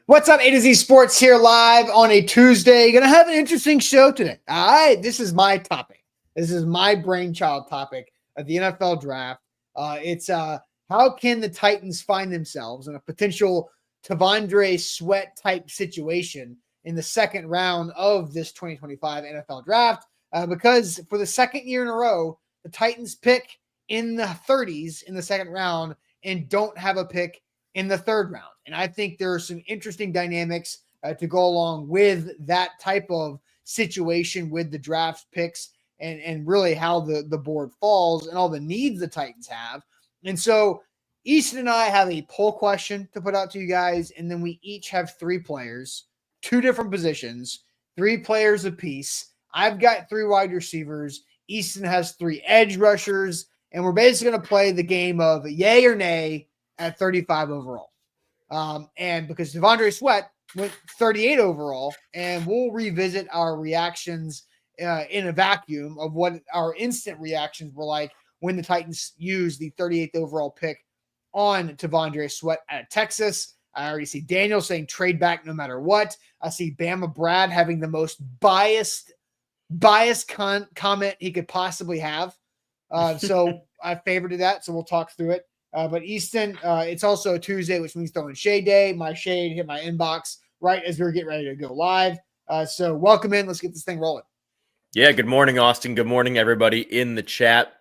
What's up, A to Z Sports here live on a Tuesday. Going to have an interesting show today. All right, this is my topic. This is my brainchild topic of the NFL draft. It's how can the Titans find themselves in a potential Tavondre Sweat type situation in the second round of this 2025 NFL draft? Because for the second year in a row, the Titans pick in the 30s in the second round and don't have a pick in the third round. And I think there are some interesting dynamics to go along with that type of situation with the draft picks and really how the board falls and all the needs the Titans have. And so Easton and I have a poll question to put out to you guys, and then we each have three players, two different positions, three players apiece. I've got three wide receivers. Easton has three edge rushers, and we're basically going to play the game of yay or nay at 35 overall. And because Tavondre Sweat went 38 overall, and we'll revisit our reactions in a vacuum of what our instant reactions were like when the Titans used the 38th overall pick on Tavondre Sweat at Texas. I already see Daniel saying trade back no matter what. I see Bama Brad having the most biased comment he could possibly have. So I favorited that, so we'll talk through it. But Easton, it's also a Tuesday, which means throwing shade day. My shade hit my inbox right as we were getting ready to go live. So welcome in. Let's get this thing rolling. Yeah, good morning, Austin. Good morning, everybody in the chat.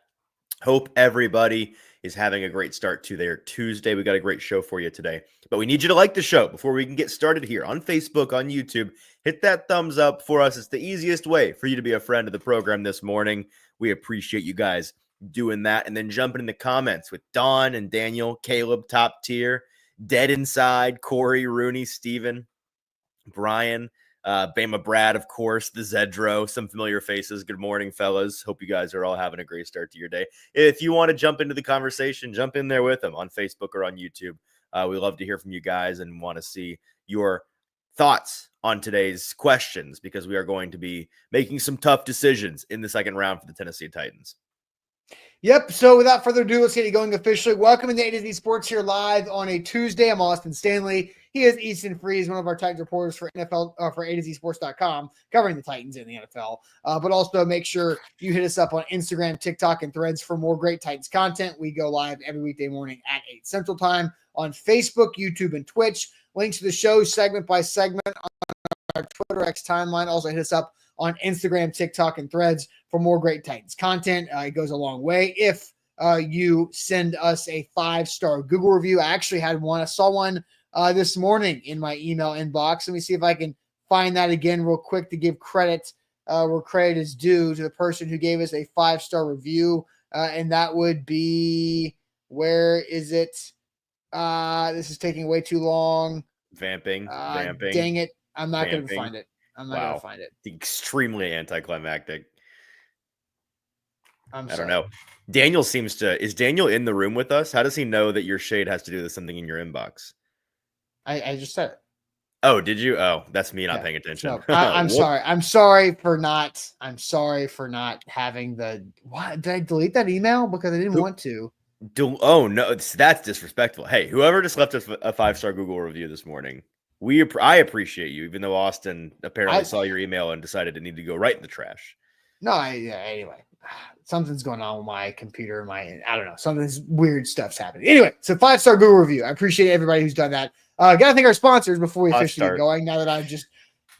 Hope everybody is having a great start to their Tuesday. We got a great show for you today. But we need you to like the show before we can get started here on Facebook, on YouTube. Hit that thumbs up for us. It's the easiest way for you to be a friend of the program this morning. We appreciate you guys doing that, and then jumping in the comments with Don and Daniel, Caleb, top tier, Dead Inside, Corey, Rooney, Steven, Brian, Bama Brad, of course, the Zedro, some familiar faces. Good morning, fellas. Hope you guys are all having a great start to your day. If you want to jump into the conversation, jump in there with them on Facebook or on YouTube. We love to hear from you guys and want to see your thoughts on today's questions, because we are going to be making some tough decisions in the second round for the Tennessee Titans. Yep. So without further ado, let's get it going officially. Welcome to A to Z Sports here live on a Tuesday. I'm Austin Stanley. He is Easton Freeze, one of our Titans reporters for NFL for A to Z Sports.com, covering the Titans in the NFL. But also make sure you hit us up on Instagram, TikTok, and Threads for more great Titans content. We go live every weekday morning at 8 Central Time on Facebook, YouTube, and Twitch. Links to the show segment by segment on our Twitter X timeline. Also hit us up on Instagram, TikTok, and Threads for more great Titans content. It goes a long way if you send us a 5-star Google review. I actually had one. I saw one this morning in my email inbox. Let me see if I can find that again real quick to give credit where credit is due to the person who gave us a 5-star review. And that would be, where is it? This is taking way too long. Vamping. Dang it. I'm not going to find it. I'm not going to find it. Extremely anticlimactic. I don't know. Daniel is Daniel in the room with us? How does he know that your shade has to do with something in your inbox? I just said it. Oh, did you? Oh, that's me not paying attention. So, I'm sorry. I'm sorry for not having the, what? Did I delete that email? Because I didn't want to. Oh, no, that's disrespectful. Hey, whoever just left us a 5-star Google review this morning, I appreciate you, even though Austin apparently saw your email and decided it needed to go right in the trash. No, anyway, something's going on with my computer. I don't know. Something's weird stuff's happening. Anyway, so 5-star Google review. I appreciate everybody who's done that. Got to thank our sponsors before we officially get going. Now that I've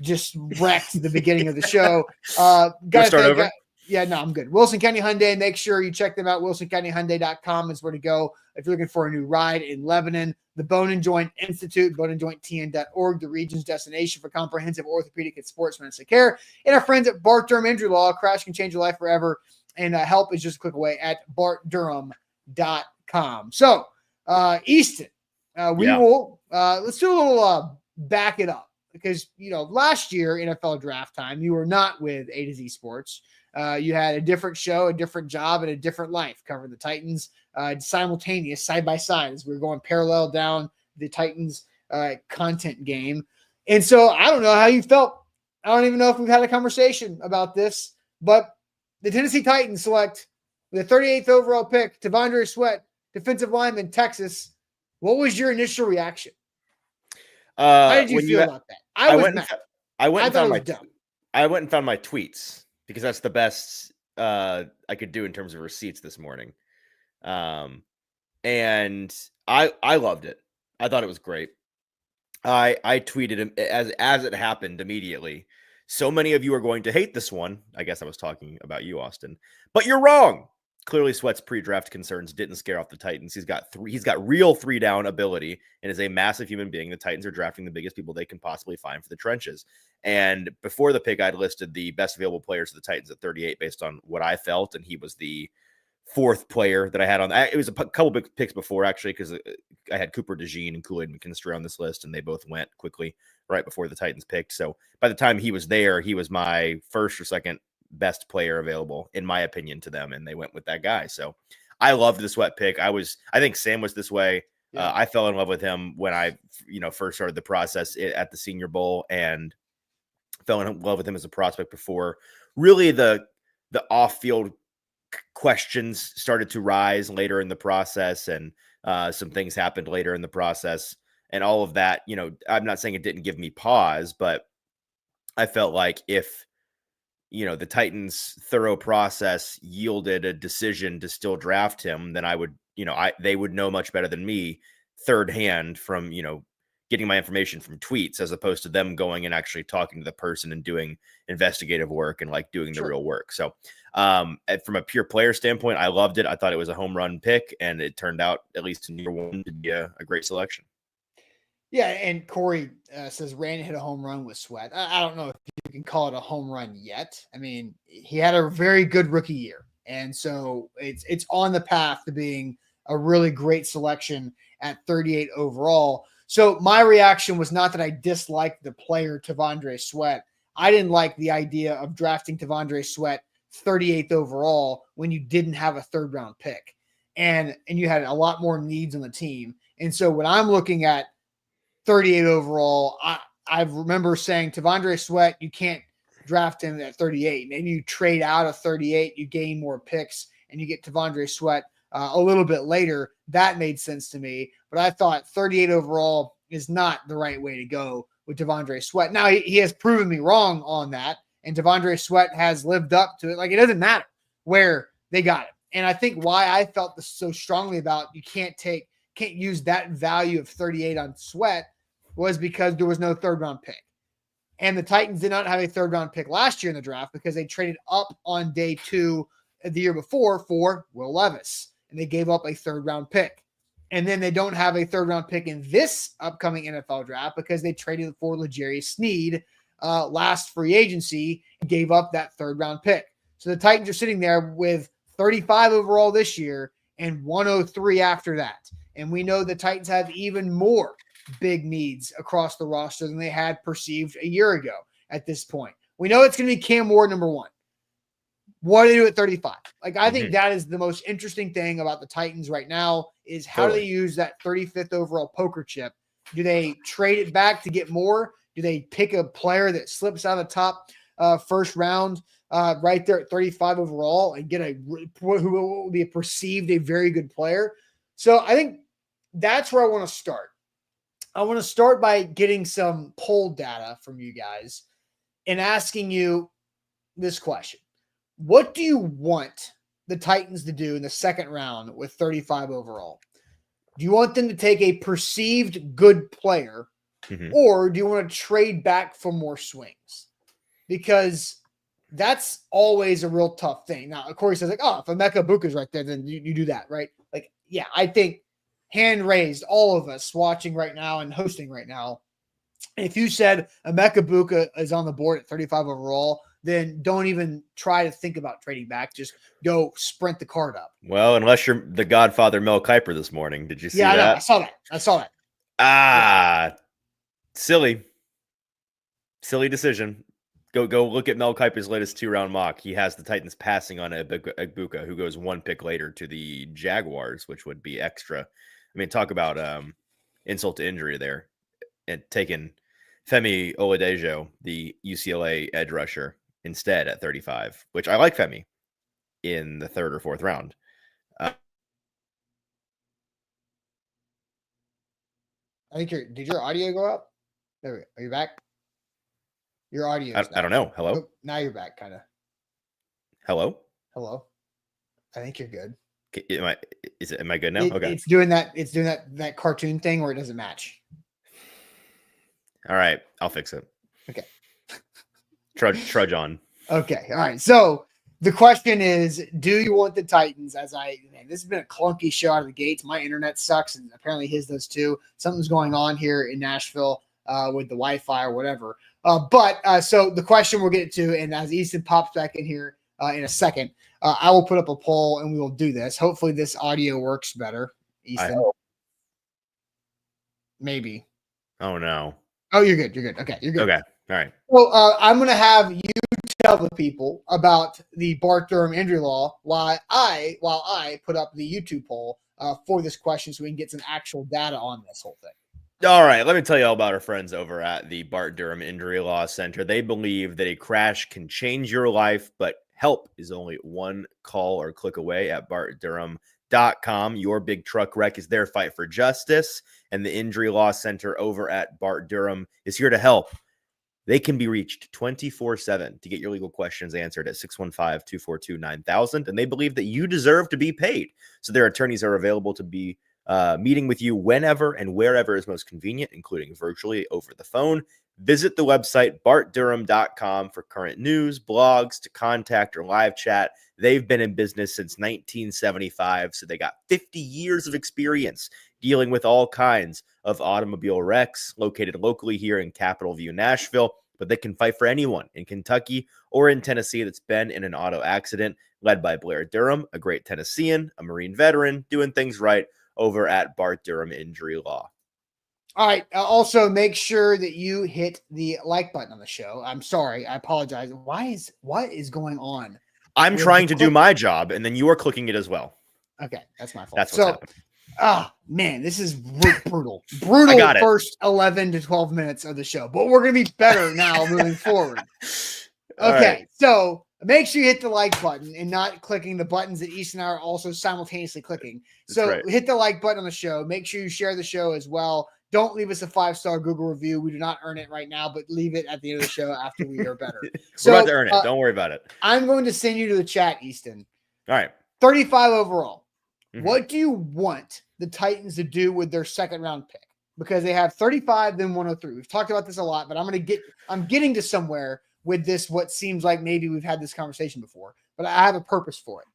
just wrecked the beginning of the show. Got to start over. Yeah, no, I'm good. Wilson County Hyundai. Make sure you check them out. WilsonCountyHyundai.com is where to go if you're looking for a new ride in Lebanon. The Bone and Joint Institute, boneandjointtn.org, the region's destination for comprehensive orthopedic and sports medicine care. And our friends at Bart Durham Injury Law. Crash can change your life forever. And help is just a click away at bartdurham.com. So, Easton, will let's do a little back it up, because last year NFL draft time you were not with A to Z Sports. You had a different show, a different job, and a different life covering the Titans simultaneous, side by side, as we were going parallel down the Titans content game. And so I don't know how you felt. I don't even know if we've had a conversation about this, but the Tennessee Titans select the 38th overall pick, Tavondre Sweat, defensive lineman, Texas. What was your initial reaction? How did you when feel you about that? I I was went and mad. I went I and thought it found was my dumb. I went and found my tweets because that's the best I could do in terms of receipts this morning. Um, and I loved it. I thought it was great. I tweeted him as it happened immediately. So many of you are going to hate this one. I guess I was talking about you, Austin, but you're wrong. Clearly, Sweat's pre-draft concerns didn't scare off the Titans. He's got real 3-down ability and is a massive human being. The Titans are drafting the biggest people they can possibly find for the trenches. And before the pick, I'd listed the best available players of the Titans at 38 based on what I felt, and he was the fourth player that I had on. It was a couple big picks before, actually, because I had Cooper DeJean and Kool-Aid McKinstry on this list, and they both went quickly right before the Titans picked. So by the time he was there, he was my first or second best player available, in my opinion, to them, and they went with that guy. So I loved the Sweat pick. I think Sam was this way. Yeah. I fell in love with him when I, first started the process at the Senior Bowl, and fell in love with him as a prospect before really the off-field questions started to rise later in the process, and some things happened later in the process, and all of that. I'm not saying it didn't give me pause, but I felt like if the Titans' thorough process yielded a decision to still draft him, then I would, they would know much better than me third hand from, getting my information from tweets, as opposed to them going and actually talking to the person and doing investigative work and like doing the real work. So from a pure player standpoint, I loved it. I thought it was a home run pick, and it turned out, at least in year one, to be a great selection. Yeah, and Corey says Rand hit a home run with Sweat. I don't know if you can call it a home run yet. I mean, he had a very good rookie year, and so it's on the path to being a really great selection at 38 overall. So my reaction was not that I disliked the player T'Vondre Sweat. I didn't like the idea of drafting T'Vondre Sweat 38th overall when you didn't have a third round pick, and you had a lot more needs on the team. And so when I'm looking at 38 overall, I remember saying T'Vondre Sweat, you can't draft him at 38. Maybe you trade out of 38, you gain more picks, and you get T'Vondre Sweat a little bit later. That made sense to me. But I thought 38 overall is not the right way to go with T'Vondre Sweat. Now, he has proven me wrong on that, and T'Vondre Sweat has lived up to it. Like, it doesn't matter where they got him. And I think why I felt this so strongly about you can't use that value of 38 on Sweat was because there was no third round pick. And the Titans did not have a third round pick last year in the draft because they traded up on day 2 the year before for Will Levis, and they gave up a third round pick. And then they don't have a third round pick in this upcoming NFL draft because they traded for L'Jarius Sneed last free agency and gave up that third round pick. So the Titans are sitting there with 35 overall this year and 103 after that. And we know the Titans have even more big needs across the roster than they had perceived a year ago at this point. We know it's going to be Cam Ward number 1. What do they do at 35? Like, I think that is the most interesting thing about the Titans right now is how do they use that 35th overall poker chip? Do they trade it back to get more? Do they pick a player that slips out of the top first round right there at 35 overall and get who will be perceived a very good player? So I think that's where I want to start. I want to start by getting some poll data from you guys and asking you this question. What do you want the Titans to do in the second round with 35 overall? Do you want them to take a perceived good player, or do you want to trade back for more swings? Because that's always a real tough thing. Now, Corey says, like, oh, if Emeka Buka's right there, then you do that, right? Like, yeah, I think hand raised, all of us watching right now and hosting right now, if you said Emeka Buka is on the board at 35 overall, then don't even try to think about trading back. Just go sprint the card up. Well, unless you're the Godfather Mel Kiper this morning. Did you see that? Yeah, I saw that. Silly decision. Go look at Mel Kiper's latest 2-round mock. He has the Titans passing on Egbuka, who goes 1 pick later to the Jaguars, which would be extra. I mean, talk about insult to injury there. And taking Femi Oladejo, the UCLA edge rusher, instead at 35, which I like Femi in the 3rd or 4th round. I think did your audio go up? There we go. Are you back? Your audio. I don't know. Hello? Oh, now you're back, kind of. Hello? Hello? I think you're good. Am I good now? Okay. It's doing that cartoon thing where it doesn't match. All right. I'll fix it. Okay. Trudge on. Okay. All right. So the question is, do you want the Titans? This has been a clunky show out of the gates. My internet sucks, and apparently his does too. Something's going on here in Nashville with the Wi-Fi or whatever. So the question we'll get to, and as Easton pops back in here in a second, I will put up a poll and we will do this. Hopefully this audio works better, Easton. Maybe. Oh, no. Oh, you're good. You're good. Okay. You're good. Okay. All right. So I'm going to have you tell the people about the Bart Durham injury law while I put up the YouTube poll for this question so we can get some actual data on this whole thing. All right, let me tell you all about our friends over at the Bart Durham Injury Law Center. They believe that a crash can change your life, but help is only one call or click away at bartdurham.com. Your big truck wreck is their fight for justice, and the Injury Law Center over at Bart Durham is here to help. They can be reached 24/7 to get your legal questions answered at 615-242-9000, and they believe that you deserve to be paid. So their attorneys are available to be meeting with you whenever and wherever is most convenient, including virtually over the phone. Visit the website bartdurham.com for current news, blogs, to contact or live chat. They've been in business since 1975, so they got 50 years of experience dealing with all kinds of automobile wrecks, located locally here in Capitol View, Nashville, but they can fight for anyone in Kentucky or in Tennessee that's been in an auto accident, led by Blair Durham, a great Tennessean, a Marine veteran, doing things right over at Bart Durham Injury Law. All right. Also, make sure that you hit the like button on the show. I'm sorry. I apologize. What is going on? I'm trying to do my job, and then you are clicking it as well. Okay. That's my fault. That's what's happening. Man, this is brutal. Brutal first 11 to 12 minutes of the show, but we're going to be better now moving forward. Okay. Right. So make sure you hit the like button and not clicking the buttons that Easton and I are also simultaneously clicking. So hit the like button on the show. Make sure you share the show as well. Don't leave us a 5-star Google review. We do not earn it right now, but leave it at the end of the show after we are better. We're about to earn it. Don't worry about it. I'm going to send you to the chat, Easton. All right. 35 overall. Mm-hmm. What do you want the Titans to do with their second round pick? Because they have 35, then 103. We've talked about this a lot, but I'm getting to somewhere with this, what seems like maybe we've had this conversation before, but I have a purpose for it.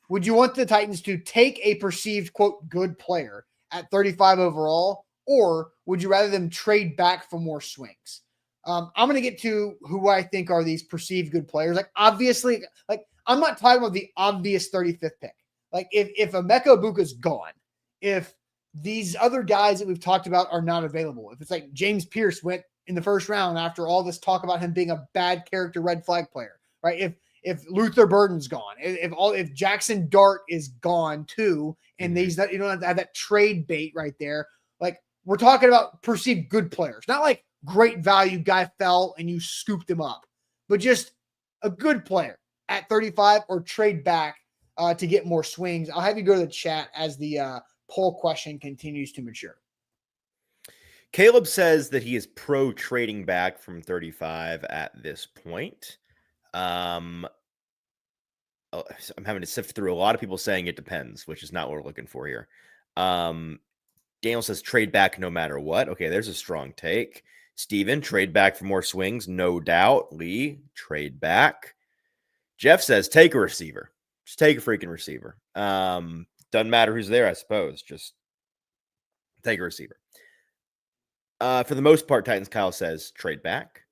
Would you want the Titans to take a perceived, quote, good player at 35 overall, or would you rather them trade back for more swings? I'm going to get to who I think are these perceived good players. Like, obviously, like, I'm not talking about the obvious 35th pick. Like, if Emeka Egbuka's gone, if these other guys that we've talked about are not available, if it's like James Pierce went in the first round after all this talk about him being a bad character red flag player, right? If Luther Burden's gone, if Jackson Dart is gone too, and you don't have to have that trade bait right there. Like, we're talking about perceived good players, not like great value guy fell and you scooped him up, but just a good player at 35 or trade back to get more swings. I'll have you go to the chat as the poll question continues to mature. Caleb says that he is pro trading back from 35 at this point. I'm having to sift through a lot of people saying it depends, which is not what we're looking for here. Daniel says trade back no matter what. Okay, there's a strong take. Steven, trade back for more swings, no doubt. Lee, trade back. Jeff says take a receiver. Just take a freaking receiver. Doesn't matter who's there, I suppose. Just take a receiver. For the most part, Titans Kyle says trade back.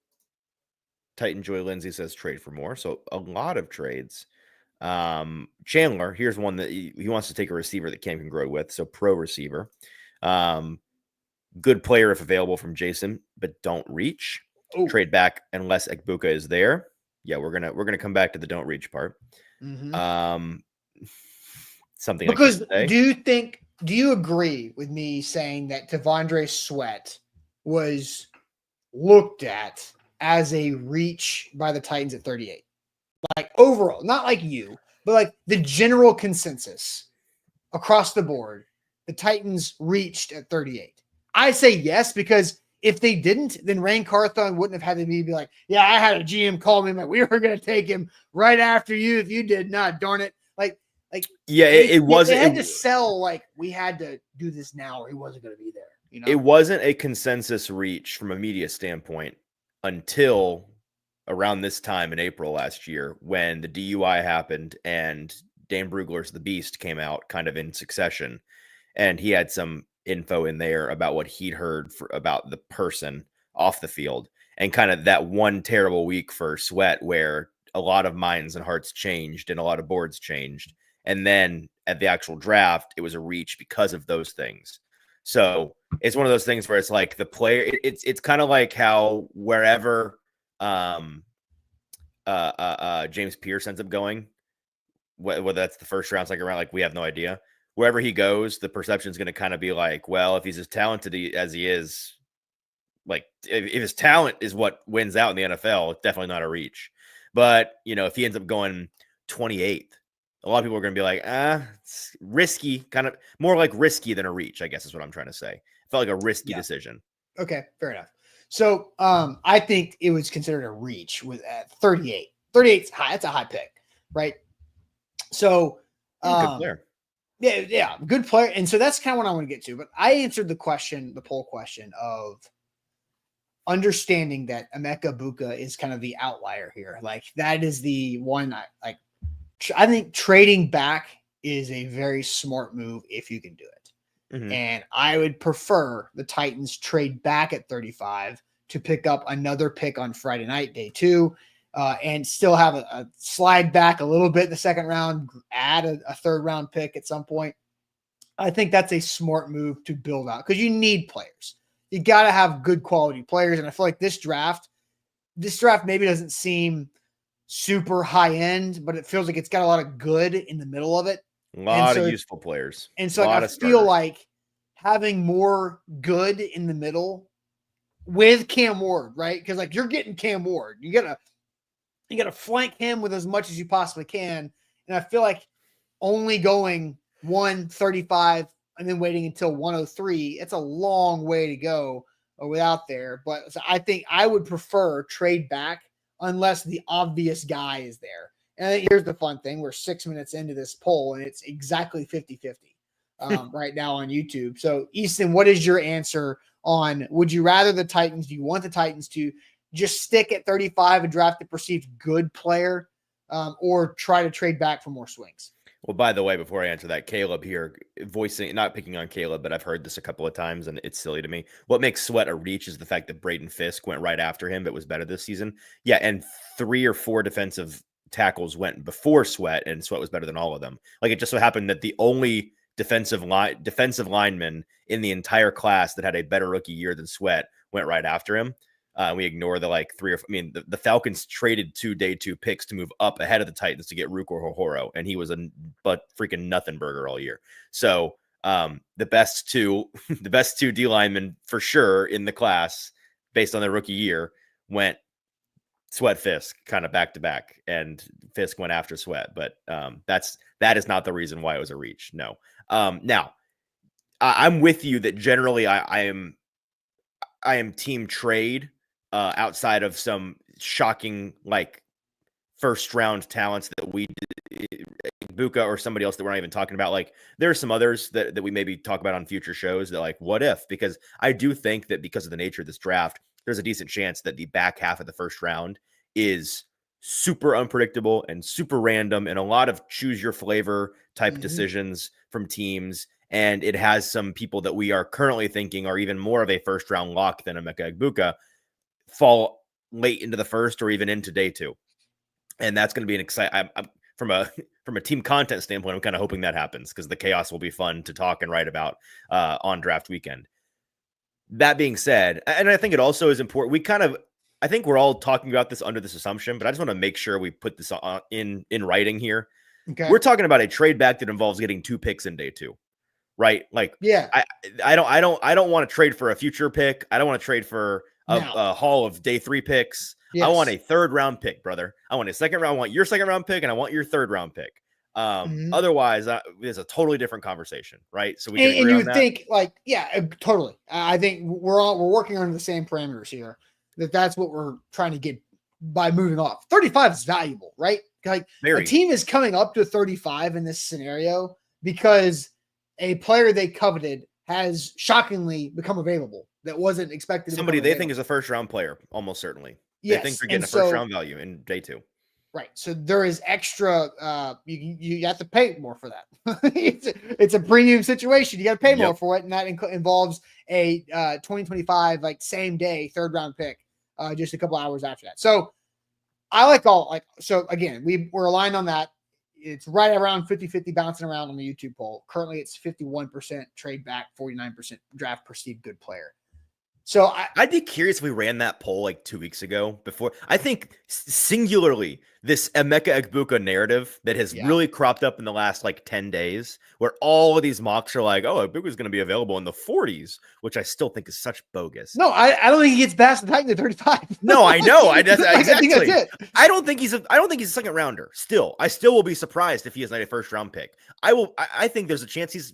Titan Joy Lindsay says trade for more. So a lot of trades. Chandler, here's one that he wants to take a receiver that Cam can grow with. So pro receiver. Good player if available from Jason, but don't reach. Ooh. Trade back unless Egbuka is there. Yeah, we're gonna come back to the don't reach part. Mm-hmm. Something because do you agree with me saying that T'Vondre Sweat was looked at as a reach by the Titans at 38? Like overall, not like you, but like the general consensus across the board, the Titans reached at 38. I say yes, because If they didn't, then Rain Carthon wouldn't have had to be like, yeah, I had a GM call me, like, we were going to take him right after you. If you did not, darn it. Yeah, they wasn't. had to sell, like, we had to do this now or he wasn't going to be there. You know, it wasn't a consensus reach from a media standpoint until around this time in April last year when the DUI happened and Dan Brugler's The Beast came out kind of in succession. And he had some info in there about what he'd heard about the person off the field, and kind of that one terrible week for Sweat where a lot of minds and hearts changed and a lot of boards changed. And then at the actual draft, it was a reach because of those things. So it's one of those things where it's like the player, it's kind of like how wherever James Pierce ends up going, whether that's the first round, second round, like we have no idea. Wherever he goes, the perception is going to kind of be like, well, if he's as talented as he is, like if his talent is what wins out in the NFL, it's definitely not a reach. But, if he ends up going 28th, a lot of people are going to be like, it's risky, kind of more like risky than a reach, I guess is what I'm trying to say. It felt like a risky decision. Okay, fair enough. So I think it was considered a reach with 38. 38's high. That's a high pick, right? So good player. Yeah, good player. And so that's kind of what I want to get to. But I answered the poll question of understanding that Emeka Egbuka is kind of the outlier here. Like that is the one I think trading back is a very smart move if you can do it. Mm-hmm. And I would prefer the Titans trade back at 35 to pick up another pick on Friday night, day 2. And still have a slide back a little bit in the second round, add a third round pick at some point. I think that's a smart move to build out because you need players. You got to have good quality players. And I feel like this draft maybe doesn't seem super high end, but it feels like it's got a lot of good in the middle of it. A lot of useful players. And so I feel like having more good in the middle with Cam Ward, right? Because like you're getting Cam Ward. You got to flank him with as much as you possibly can. And I feel like only going 135 and then waiting until 103, it's a long way to go without there. But so I think I would prefer trade back unless the obvious guy is there. And I think here's the fun thing. We're 6 minutes into this poll and it's exactly 50-50 right now on YouTube. So Easton, what is your answer on, would you rather the Titans, do you want the Titans to just stick at 35 and draft a perceived good player or try to trade back for more swings? Well, by the way, before I answer that, Caleb here not picking on Caleb, but I've heard this a couple of times and it's silly to me. What makes Sweat a reach is the fact that Braden Fisk went right after him, but was better this season. Yeah. And 3 or 4 defensive tackles went before Sweat and Sweat was better than all of them. Like it just so happened that the only defensive lineman in the entire class that had a better rookie year than Sweat went right after him. We ignore the Falcons traded 2 day 2 picks to move up ahead of the Titans to get Ruke or Horo, and he was freaking nothing burger all year. So the best two D linemen for sure in the class based on their rookie year went Sweat Fisk kind of back to back, and Fisk went after Sweat. But that is not the reason why it was a reach. No. Now I'm with you that generally I am team trade. Outside of some shocking, like first round talents that we Buka or somebody else that we're not even talking about. Like there are some others that we maybe talk about on future shows that like, what if, because I do think that because of the nature of this draft, there's a decent chance that the back half of the first round is super unpredictable and super random and a lot of choose your flavor type decisions from teams. And it has some people that we are currently thinking are even more of a first round lock than Emeka Egbuka fall late into the first or even into day 2. And that's going to be an exciting, from a team content standpoint, I'm kind of hoping that happens because the chaos will be fun to talk and write about on draft weekend. That being said, and I think it also is important, I think we're all talking about this under this assumption, but I just want to make sure we put this in writing here. Okay. We're talking about a trade back that involves getting 2 picks in day 2. Right? Like, yeah, I don't want to trade for a future pick. I don't want to trade for a haul of day 3 picks. Yes. I want a 3rd round pick, brother. I want a second round. I want your second round pick and I want your 3rd round pick. Mhm. Otherwise, it's a totally different conversation, right? So we can And agree you on would that. think, like, yeah, totally. I think we're working under the same parameters here. That's what we're trying to get by moving off. 35 is valuable, right? Like a Very. team is coming up to 35 in this scenario because a player they coveted has shockingly become available that wasn't expected to become Somebody they think available. is a first round player, almost certainly. They think Yes, they're and getting a first so round value in day 2. right. So there is extra. You have to pay more for that. it's a premium situation. You got to pay more Yep. for it, and that involves a 2025 like same day third round pick, just a couple hours after that. So I like all like so again we're aligned on that. It's right around 50-50 bouncing around on the YouTube poll. Currently, it's 51% trade back, 49% draft perceived good player. So I'd be curious if we ran that poll like 2 weeks ago before. I think singularly this Emeka Egbuka narrative that has yeah. really cropped up in the last like 10 days, where all of these mocks are like, oh, Egbuka's going to be available in the 40s, which I still think is such bogus. No, I don't think he gets past the Titans at 35. No, I know. Like, I think that's Exactly. it. I don't think he's a second rounder. I still will be surprised if he is not a first round pick. I think there's a chance he's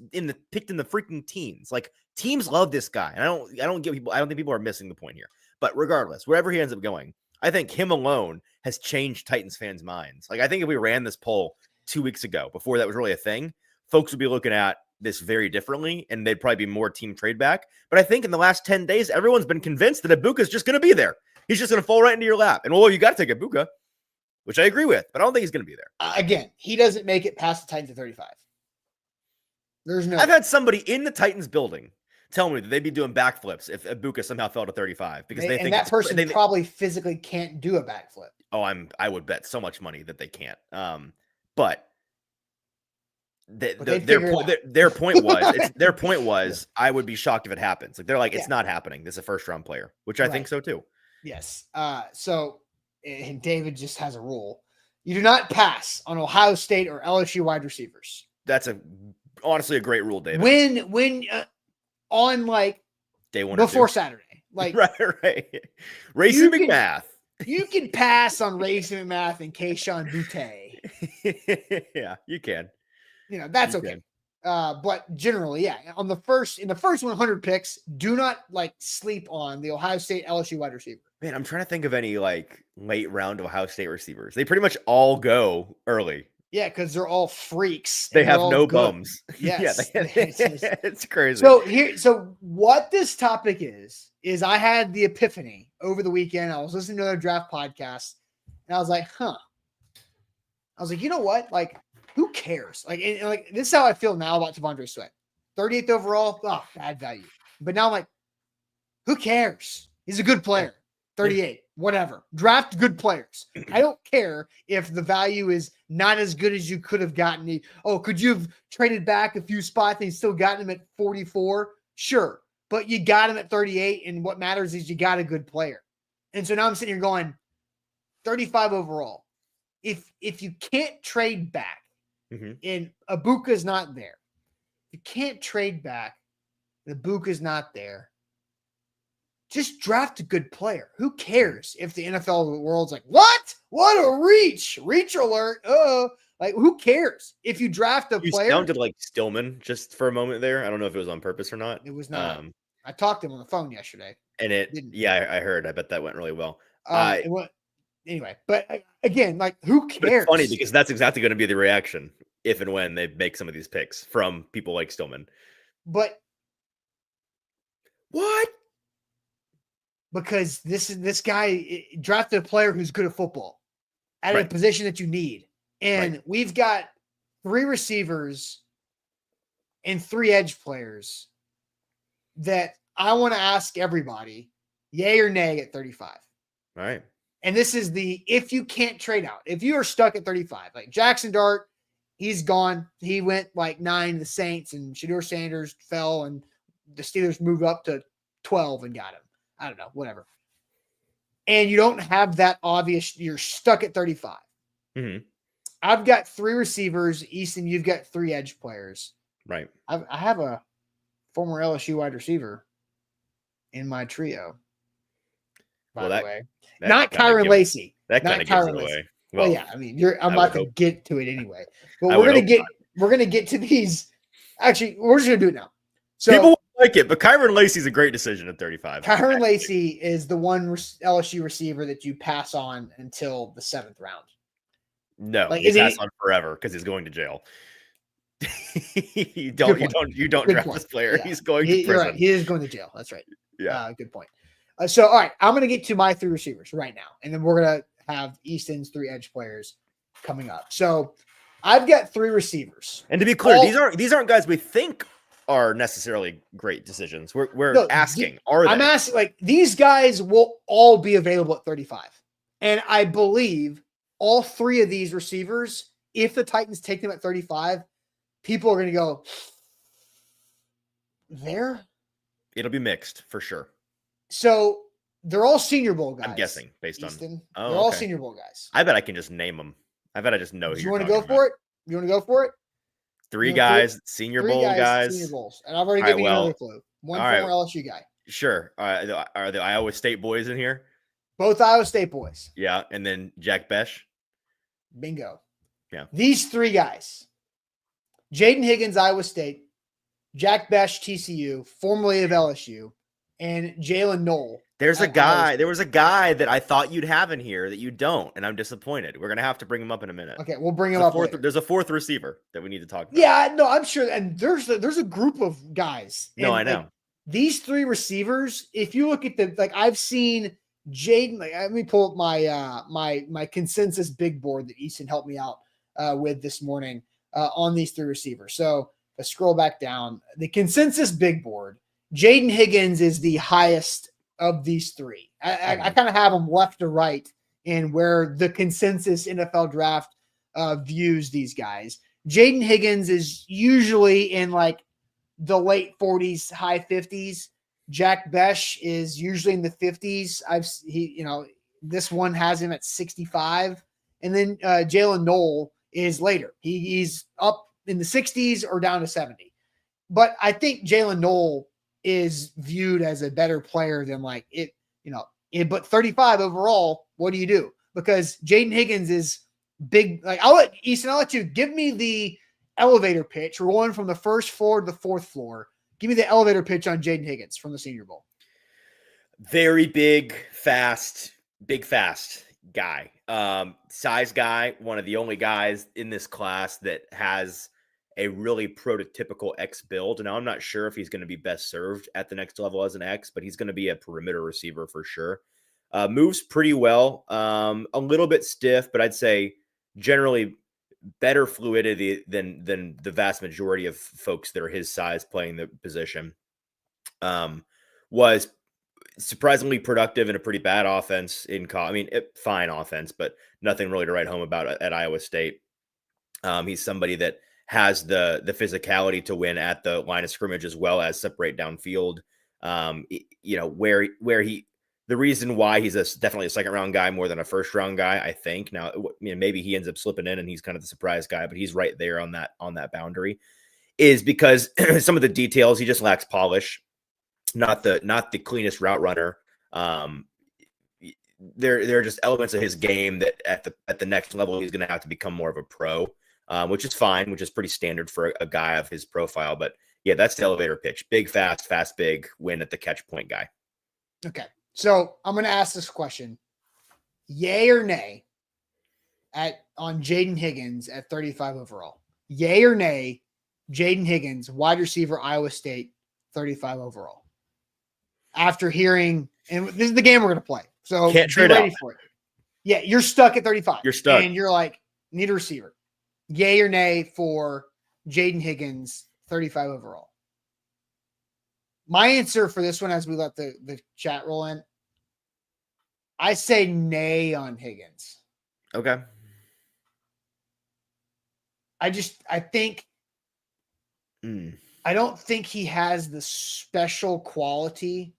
picked in the freaking teens. Like teams love this guy. And I don't think people are missing the point here. But regardless, wherever he ends up going, I think him alone has changed Titans fans' minds. Like I think if we ran this poll 2 weeks ago, before that was really a thing, folks would be looking at this very differently, and they'd probably be more team trade back. But I think in the last 10 days, everyone's been convinced that Ibuka is just going to be there. He's just going to fall right into your lap. And well, you got to take Ibuka, which I agree with, but I don't think he's going to be there. Again, he doesn't make it past the Titans at 35. There's no. I've had somebody in the Titans building tell me that they'd be doing backflips if Ibuka somehow fell to 35 because they think that person probably physically can't do a backflip. Oh, I would bet so much money that they can't. But their point was I would be shocked if it happens. Like they're like it's not happening. This is a first round player, which I think so too. Yes. So and David just has a rule: you do not pass on Ohio State or LSU wide receivers. That's honestly a great rule, David. When on like day 1 before Saturday, like right. Racing McMath. You can pass on Racing McMath and Kayshon Boutte. Yeah, you can. That's okay. But generally, yeah, in the first 100 picks, do not like sleep on the Ohio State LSU wide receiver. Man, I'm trying to think of any like late round Ohio State receivers. They pretty much all go early. Yeah, because they're all freaks. They have no bums. Yes, yeah, it's crazy. So what this topic is I had the epiphany over the weekend. I was listening to their draft podcast, and I was like, I was like, you know what? Like, who cares? Like, like this is how I feel now about T'Vondre Sweat. 38th overall, bad value. But now I'm like, who cares? He's a good player. 38, whatever. Draft good players. I don't care if the value is not as good as you could have gotten. Could you have traded back a few spots and still gotten him at 44? Sure. But you got him at 38, and what matters is you got a good player. And so now I'm sitting here going, 35 overall. If you can't trade back, and Ibuka's not there, you can't trade back, and Ibuka's not there, just draft a good player. Who cares if the NFL world's like, what? What a reach alert. Like, who cares if you draft a player? You sounded like Stillman just for a moment there. I don't know if it was on purpose or not. It was not. I talked to him on the phone yesterday. And I heard. I bet that went really well. Anyway, but again, like, who cares? But it's funny because that's exactly going to be the reaction if and when they make some of these picks from people like Stillman. But what? Because this guy drafted a player who's good at football at a position that you need. And we've got 3 receivers and 3 edge players that I want to ask everybody, yay or nay at 35. All right. And this is if you can't trade out, if you are stuck at 35, like Jackson Dart, he's gone. He went like 9 to the Saints, and Shedeur Sanders fell, and the Steelers moved up to 12 and got him. I don't know, whatever. And you don't have that obvious, you're stuck at 35. I've got 3 receivers. Easton, you've got 3 edge players. Right. I have a former LSU wide receiver in my trio. By the way. Not Kyron Lacey. That kind of gives it away. Well, Well, yeah, I mean, I'm I about would to hope. get to it anyway, but I we're would gonna hope get not. we're gonna get to these. Actually, we're just gonna do it now. People So won't like it, but Kyron Lacy's a great decision at 35. Kyron Lacy is the one LSU receiver that you pass on until the 7th round. No, Like, you is pass he? on forever because he's going to jail. you Good don't, you point. don't, you don't Good draft point. this player. Yeah, He's going to you're right. prison. He is going to jail. That's right. Yeah. Good point. So, all right, I'm going to get to my 3 receivers right now, and then we're going to have Easton's 3 edge players coming up. So, I've got 3 receivers. And to be clear, these aren't guys we think are necessarily great decisions. We're asking, are they? I'm asking, like, these guys will all be available at 35, and I believe all 3 of these receivers, if the Titans take them at 35, people are going to go there. It'll be mixed for sure. So they're all Senior Bowl guys. I'm guessing based Easton. on. They're all Senior Bowl guys. I bet I can just name them. I bet I just know. Do you want to go for it? You want to go for it? 3 guys, Senior Bowl guys. Senior Bowls, and I've already given you another clue. One former LSU guy. Sure. Are the Iowa State boys in here? Both Iowa State boys. Yeah, and then Jack Besh. Bingo. Yeah. These 3 guys: Jaden Higgins, Iowa State; Jack Besh, TCU, formerly of LSU; and Jalen Knoll. There was a guy that I thought you'd have in here that you don't, and I'm disappointed. We're gonna have to bring him up in a minute. Okay, we'll bring him up later. There's a 4th receiver that we need to talk about. Yeah, no, I'm sure. And there's a group of guys. No, I know. Like, these 3 receivers, if you look at I've seen Jaden. Like, let me pull up my my consensus big board that Easton helped me out with this morning on these 3 receivers. So I scroll back down the consensus big board. Jaden Higgins is the highest of these 3. I kind of have them left to right in where the consensus NFL draft views these guys. Jaden Higgins is usually in like the late 40s, high 50s. Jack Besh is usually in the 50s. This one has him at 65. And then Jalen Knoll is later. He's up in the 60s or down to 70. But I think Jalen Knoll is viewed as a better player than but 35 overall, what do you do? Because Jaden Higgins is big. Like, I'll let you give me the elevator pitch. We're going from the 1st floor to the 4th floor. Give me the elevator pitch on Jaden Higgins from the Senior Bowl. Very big, fast guy. Size guy, one of the only guys in this class that has a really prototypical X build. Now, I'm not sure if he's going to be best served at the next level as an X, but he's going to be a perimeter receiver for sure. Moves pretty well. A little bit stiff, but I'd say generally better fluidity than the vast majority of folks that are his size playing the position. Was surprisingly productive in a pretty bad offense in college. I mean, fine offense, but nothing really to write home about at Iowa State. He's somebody that has the physicality to win at the line of scrimmage as well as separate downfield. The reason why he's definitely a 2nd round guy more than a 1st round guy, I think. Now, maybe he ends up slipping in and he's kind of the surprise guy, but he's right there on that boundary, is because some of the details, he just lacks polish. Not the cleanest route runner. There are just elements of his game that at the next level he's going to have to become more of a pro, which is fine, which is pretty standard for a guy of his profile. But yeah, that's the elevator pitch: big, fast, big, win at the catch point guy. Okay, so I'm going to ask this question: yay or nay on Jaden Higgins at 35 overall? Yay or nay? Jaden Higgins, wide receiver, Iowa State, 35 overall. After hearing, and this is the game we're going to play, so can't trade ready out for it. Yeah, you're stuck at 35. You're stuck, and you're like, need a receiver. Yay or nay for Jaden Higgins, 35 overall? My answer for this one, as we let the chat roll in, I say nay on Higgins. Okay. I don't think he has the special quality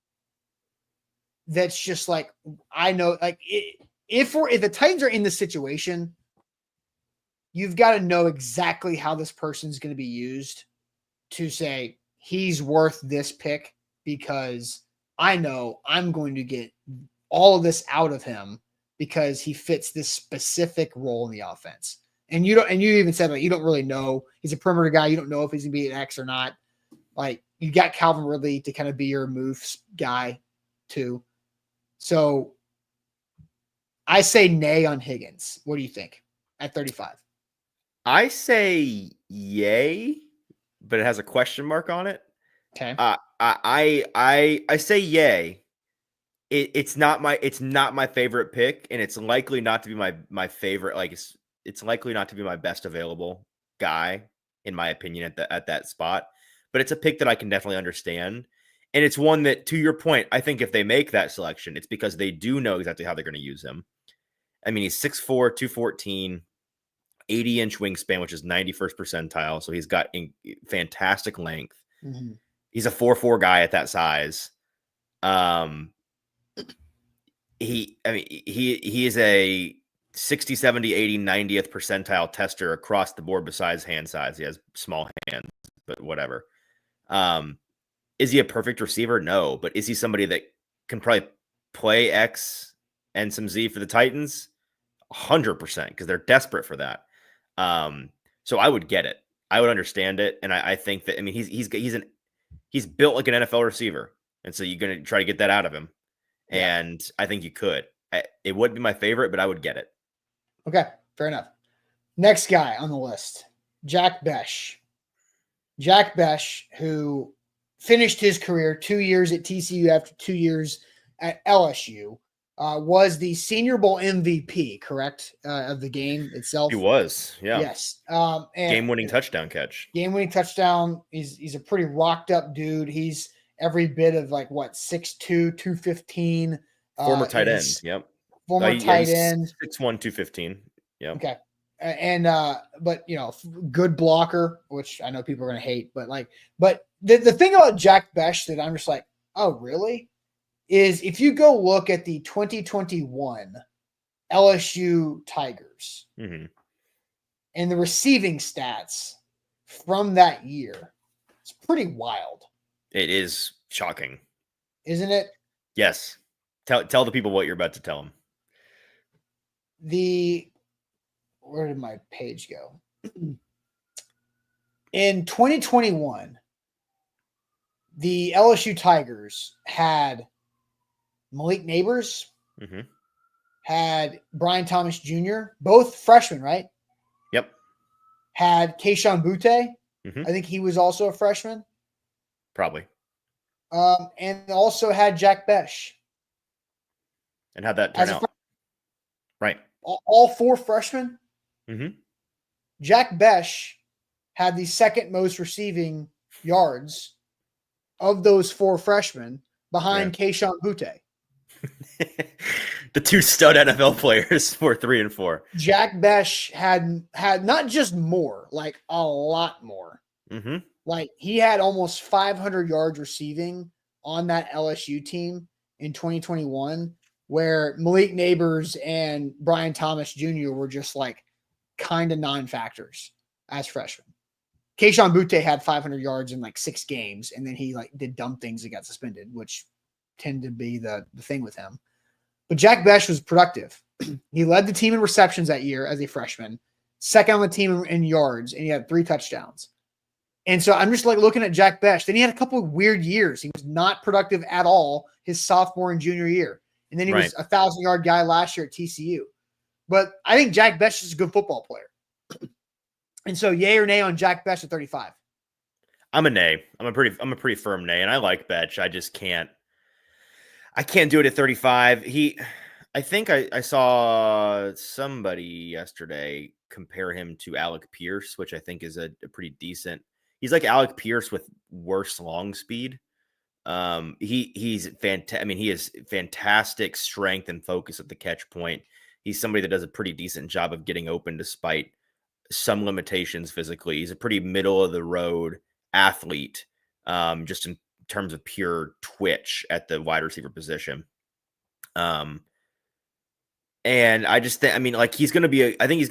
that's just like, I know, like, if the Titans are in this situation, you've got to know exactly how this person's going to be used to say he's worth this pick, because I know I'm going to get all of this out of him because he fits this specific role in the offense. And you even said, like, you don't really know. He's a perimeter guy. You don't know if he's gonna be an X or not. Like, you got Calvin Ridley to kind of be your moves guy too. So I say nay on Higgins. What do you think at 35? I say yay, but it has a question mark on it. Okay. I say yay. It's not my favorite pick, and it's likely not to be my favorite. Like, it's likely not to be my best available guy, in my opinion, at that spot. But it's a pick that I can definitely understand. And it's one that, to your point, I think if they make that selection, it's because they do know exactly how they're going to use him. I mean, he's 6'4", 214, 80-inch wingspan, which is 91st percentile. So he's got fantastic length. Mm-hmm. He's a 4'4" guy at that size. He is a 60, 70, 80, 90th percentile tester across the board besides hand size. He has small hands, but whatever. Is he a perfect receiver? No. But is he somebody that can probably play X and some Z for the Titans? 100%, because they're desperate for that. So I would get it. I would understand it. And I think that, I mean, he's built like an NFL receiver. And so you're going to try to get that out of him. Yeah. And I think you could. It wouldn't be my favorite, but I would get it. Okay, fair enough. Next guy on the list, Jack Besh. Jack Besh, who finished his career 2 years at TCU after 2 years at LSU, was the Senior Bowl MVP, correct, of the game itself? He was, yeah. Yes. Game-winning touchdown catch. Game-winning touchdown. He's a pretty rocked-up dude. He's every bit of, like, what, 6'2", 215. Former tight end, yep. Former tight end. 6'1", 215, yep. Okay. And but you know, good blocker, which I know people are gonna hate, but the thing about Jack Besh that I'm just like, oh really, is if you go look at the 2021 LSU Tigers mm-hmm. and the receiving stats from that year, it's pretty wild. It is shocking, isn't it? Yes. Tell the people what you're about to tell them. Where did my page go? In 2021, the LSU Tigers had Malik Neighbors, mm-hmm. had Brian Thomas Jr., both freshmen, right? Yep. Had Keyshawn Butte. Mm-hmm. I think he was also a freshman. Probably. And also had Jack Besh. And how'd that turn out? Right. All four freshmen. Mm-hmm. Jack Besh had the second most receiving yards of those four freshmen behind Keyshawn Butte. The two stud NFL players for 3 and 4. Jack Besh had not just more, like a lot more. Mm-hmm. Like he had almost 500 yards receiving on that LSU team in 2021, where Malik Neighbors and Brian Thomas Jr. were just like kind of non-factors as freshmen. Keyshawn Butte had 500 yards in like 6 games, and then he like did dumb things and got suspended, which tended to be the thing with him. But Jack Besh was productive. He led the team in receptions that year as a freshman, second on the team in yards, and he had 3 touchdowns. And so I'm just like looking at Jack Besh. Then he had a couple of weird years. He was not productive at all his sophomore and junior year. And then he was a 1,000-yard guy last year at TCU. But I think Jack Besh is a good football player. And so yay or nay on Jack Besh at 35? I'm a nay. I'm a pretty firm nay. And I like Besh. I just can't do it at 35. I think I saw somebody yesterday compare him to Alec Pierce, which I think is a pretty decent. He's like Alec Pierce with worse long speed. He's fantastic. I mean, he has fantastic strength and focus at the catch point. He's somebody that does a pretty decent job of getting open despite some limitations physically. He's a pretty middle of the road athlete, just in terms of pure twitch at the wide receiver position. And I just think, I mean, like I think he's going to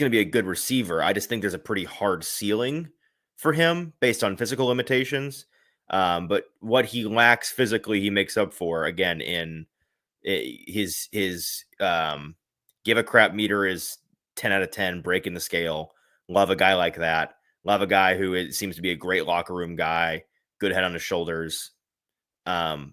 be a good receiver. I just think there's a pretty hard ceiling for him based on physical limitations. But what he lacks physically, he makes up for again in his give a crap meter is 10 out of 10, breaking the scale. Love a guy like that. Love a guy who seems to be a great locker room guy, good head on his shoulders. I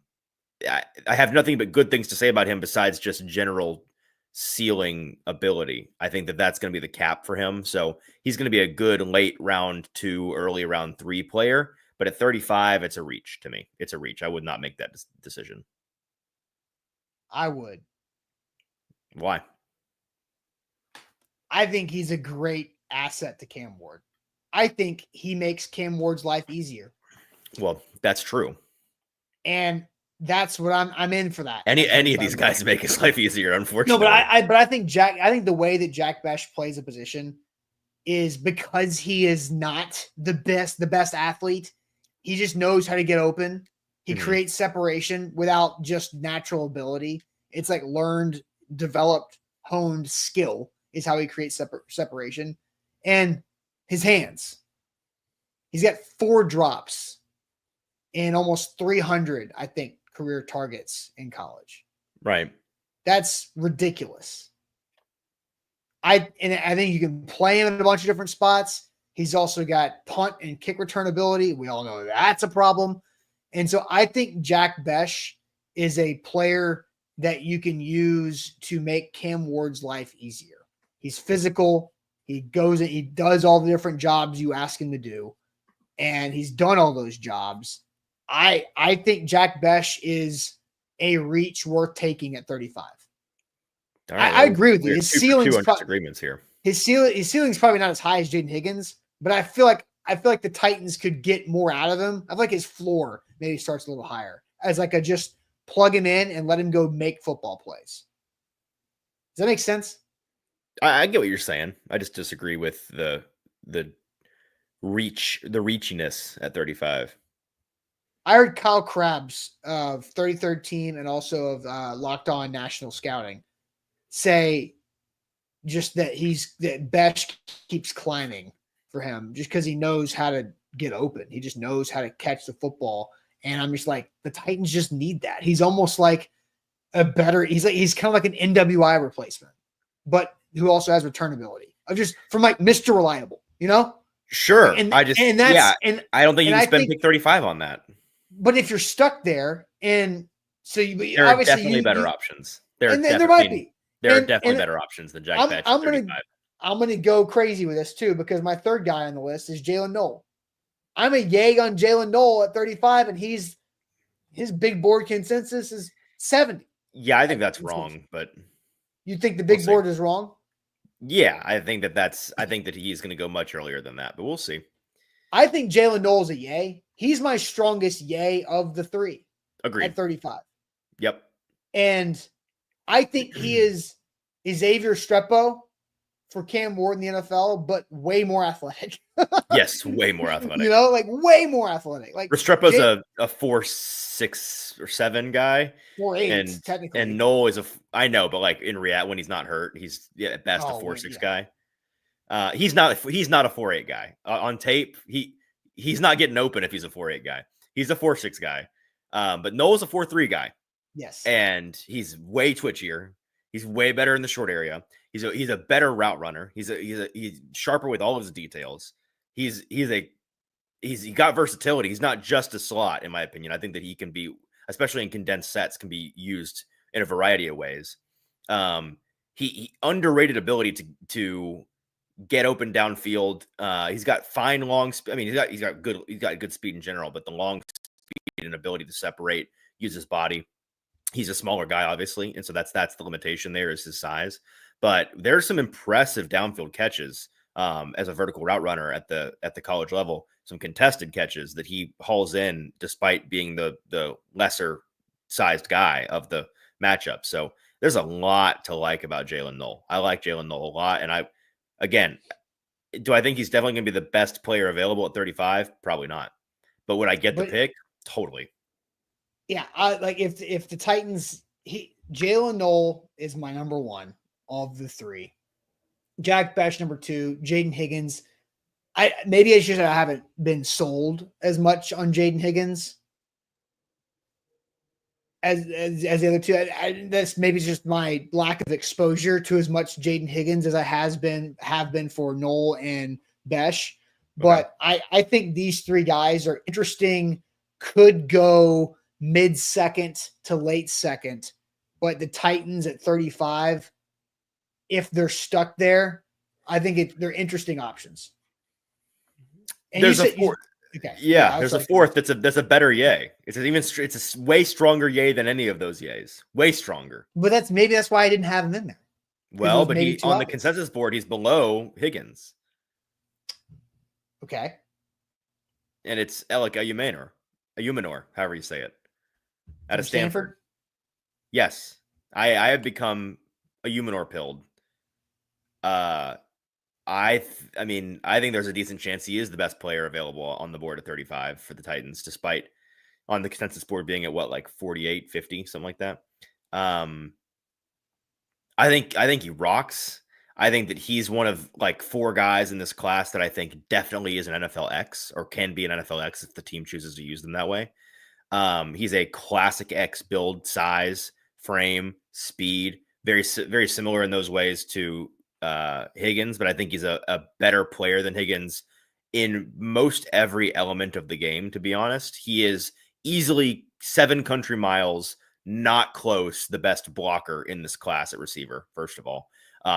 have nothing but good things to say about him besides just general ceiling ability. I think that that's going to be the cap for him. So he's going to be a good late round 2, early round 3 player. But at 35, it's a reach to me. It's a reach. I would not make that decision. I would. Why? I think he's a great asset to Cam Ward. I think he makes Cam Ward's life easier. Well, that's true. And that's what I'm in for that. Any of these guys make his life easier, unfortunately. No, but I think the way that Jack Bech plays a position is because he is not the best athlete. He just knows how to get open. He creates separation without just natural ability. It's like learned, developed, honed skill is how he creates separation. And his hands. He's got 4 drops in almost 300, I think, career targets in college. Right. That's ridiculous. I think you can play him in a bunch of different spots. He's also got punt and kick return ability. We all know that's a problem. And so I think Jack Bech is a player that you can use to make Cam Ward's life easier. He's physical. He goes and he does all the different jobs you ask him to do. And he's done all those jobs. I think Jack Bech is a reach worth taking at 35. All right, I agree with you. His ceiling's disagreements here. His ceiling's probably not as high as Jaden Higgins, but I feel like the Titans could get more out of him. I feel like his floor maybe starts a little higher as like a just plug him in and let him go make football plays. Does that make sense? I get what you're saying. I just disagree with the reachiness at 35. I heard Kyle Krabs of 33rd Team and also of Locked On National Scouting say just that Bech keeps climbing for him just because he knows how to get open. He just knows how to catch the football. And I'm just like, the Titans just need that. He's almost like he's kind of like an NWI replacement, but who also has return ability. From like Mr. Reliable, you know? Sure. I don't think you can spend pick 35 on that. But if you're stuck there, and so there are definitely better options. There might be. There are definitely better options than Jack Bech. I'm gonna go crazy with this too because my third guy on the list is Jalen Noel. I'm a yay on Jalen Noel at 35, and his big board consensus is 70. Yeah, I think that's wrong, but you think the big board is wrong? Yeah, I think that he's going to go much earlier than that, but we'll see. I think Jalen Noel's a yay. He's my strongest yay of the 3. Agreed. At 35. Yep. And I think he is Xavier Strepo for Cam Ward in the NFL, but way more athletic. Yes, way more athletic. You know, like way more athletic. Like Restrepo's a 4.6 or 7 guy. 4.8 technically. And Noel is I know, but like in reality, when he's not hurt, he's at best a 4.6 guy. He's not a 4.8 guy. On tape, he's not getting open if he's a 4.8 guy. He's a 4.6 guy. But Noel's a 4.3 guy. Yes. And he's way twitchier. He's way better in the short area. He's a better route runner. He's sharper with all of his details. He's got versatility. He's not just a slot, in my opinion. I think that he can be, especially in condensed sets, can be used in a variety of ways. He underrated ability to get open downfield. He's got fine long. He's got good speed in general, but the long speed and ability to separate, use his body. He's a smaller guy, obviously, and so that's the limitation there is his size. But there's some impressive downfield catches as a vertical route runner at the college level. Some contested catches that he hauls in despite being the lesser sized guy of the matchup. So there's a lot to like about Jalen Noel. I like Jalen Noel a lot, and do I think he's definitely going to be the best player available at 35? Probably not. But would I get the pick? Totally. Yeah, if the Titans, Jalen Noel is my number 1 of the 3. Jack Bech number 2, Jaden Higgins. I haven't been sold as much on Jaden Higgins. as the other two. That's maybe just my lack of exposure to as much Jaden Higgins as I have been for Noel and Besh. But I think these three guys are interesting, could go mid-second to late second, but the Titans at 35, if they're stuck there, I think they're interesting options. And there's a fourth. Okay. Yeah, there's a fourth that's a better yay. It's a way stronger yay than any of those yays. Way stronger. But that's why I didn't have him in there. Well, but he on the consensus board, he's below Higgins. Okay. And it's Alec Ayumanor, however you say it. Out of Stanford. Yes. I have become Ayumanor pilled. I think there's a decent chance he is the best player available on the board at 35 for the Titans, despite on the consensus board being at what, like 48, 50, something like that. I think he rocks. I think that he's one of like four guys in this class that I think definitely is an NFL X or can be an NFL X if the team chooses to use them that way. He's a classic X build, size, frame, speed, very, very similar in those ways to Higgins, but I think he's a better player than Higgins in most every element of the game, to be honest. He is easily 7 country miles, not close, the best blocker in this class at receiver, first of all.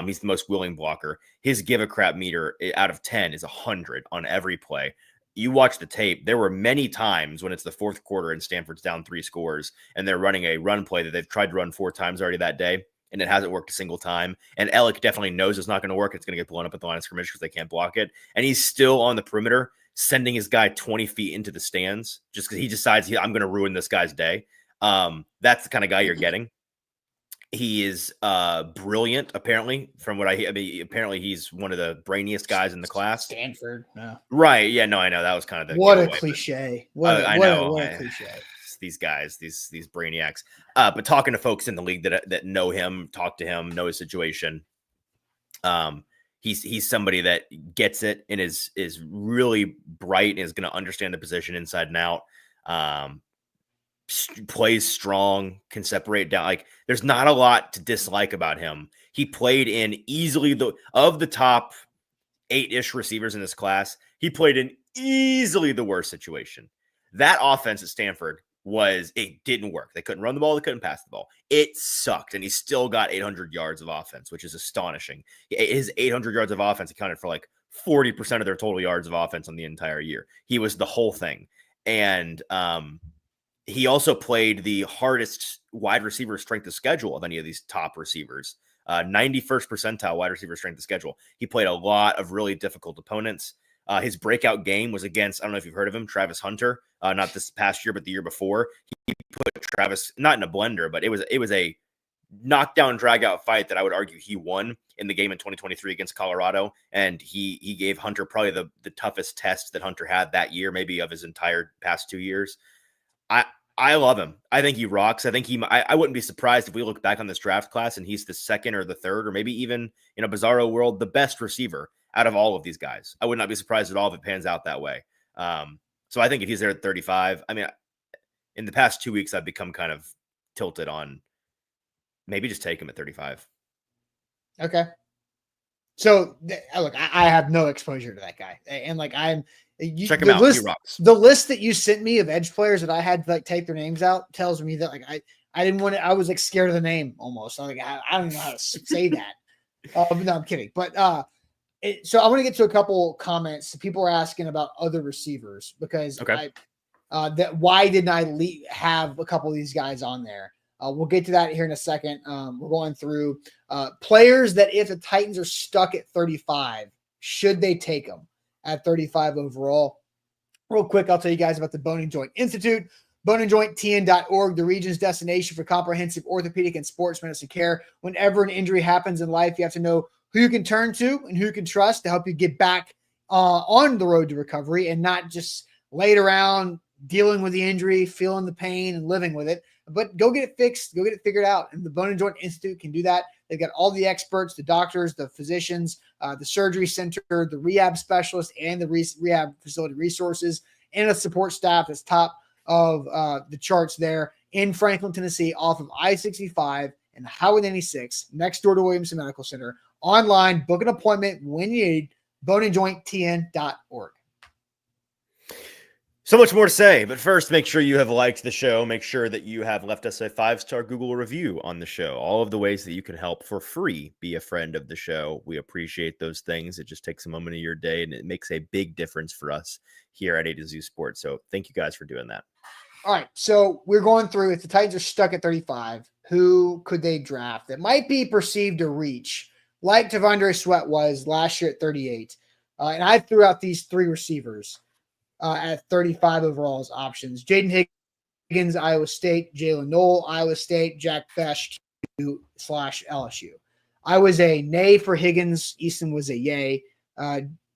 He's the most willing blocker. His give a crap meter out of 10 is 100 on every play. You watch the tape, there were many times when it's the fourth quarter and Stanford's down 3 scores and they're running a run play that they've tried to run 4 times already that day, and it hasn't worked a single time. And Alec definitely knows it's not going to work. It's going to get blown up at the line of scrimmage because they can't block it. And he's still on the perimeter, sending his guy 20 feet into the stands just because he decides I'm going to ruin this guy's day. That's the kind of guy you're getting. He is brilliant, apparently, from what I hear. I mean, apparently he's one of the brainiest guys in the class. Stanford. No. Right. Yeah, no, I know. That was kind of the what a cliche. What a cliche. These guys, these brainiacs. But talking to folks in the league that know him, talk to him, know his situation. He's somebody that gets it and is really bright and is going to understand the position inside and out. Plays strong, can separate down. Like, there's not a lot to dislike about him. He played in easily of the top 8-ish receivers in this class. He played in easily the worst situation. That offense at Stanford it didn't work. They couldn't run the ball. They couldn't pass the ball. It sucked. And he still got 800 yards of offense, which is astonishing. His 800 yards of offense accounted for like 40% of their total yards of offense on the entire year. He was the whole thing. And he also played the hardest wide receiver strength of schedule of any of these top receivers. 91st percentile wide receiver strength of schedule. He played a lot of really difficult opponents. His breakout game was against, I don't know if you've heard of him, Travis Hunter. Not this past year, but the year before. He put Travis, not in a blender, but it was a knockdown, drag out fight that I would argue he won in the game in 2023 against Colorado. And he gave Hunter probably the toughest test that Hunter had that year, maybe of his entire past 2 years. I love him. I think he rocks. I think I wouldn't be surprised if we look back on this draft class and he's the second or the third, or maybe even in a bizarro world, the best receiver out of all of these guys. I would not be surprised at all if it pans out that way. So I think if he's there at 35, I mean, in the past 2 weeks, I've become kind of tilted on maybe just take him at 35. Okay. So look, I have no exposure to that guy. And like, check him out. He rocks. The list that you sent me of edge players that I had to like take their names out tells me that like I didn't want to. I was like scared of the name almost. I don't even know how to say that. No, I'm kidding. But so I want to get to a couple comments. People are asking about other receivers because why didn't I have a couple of these guys on there? We'll get to that here in a second. We're going through players that if the Titans are stuck at 35, should they take them at 35 overall? Real quick, I'll tell you guys about the Bone and Joint Institute. boneandjointtn.org, the region's destination for comprehensive orthopedic and sports medicine care. Whenever an injury happens in life, you have to know who you can turn to and who you can trust to help you get back on the road to recovery and not just lay around dealing with the injury, feeling the pain, and living with it. But go get it fixed, go get it figured out. And the Bone and Joint Institute can do that. They've got all the experts, the doctors, the physicians, the surgery center, the rehab specialists, and the rehab facility resources, and a support staff that's top of the charts there in Franklin, Tennessee, off of I-65 and Highway 96, next door to Williamson Medical Center. Online, book an appointment when you need, boneandjointtn.org. So much more to say, but first, make sure you have liked the show. Make sure that you have left us a 5-star Google review on the show. All of the ways that you can help for free be a friend of the show. We appreciate those things. It just takes a moment of your day, and it makes a big difference for us here at A to Z Sports. So thank you guys for doing that. All right, so we're going through, if the Titans are stuck at 35, who could they draft that might be perceived to reach, like T'Vondre Sweat was last year at 38. And I threw out these three receivers at 35 overall as options. Jaden Higgins, Iowa State; Jalen Noel, Iowa State; Jack Besh, /LSU. I was a nay for Higgins. Easton was a yay.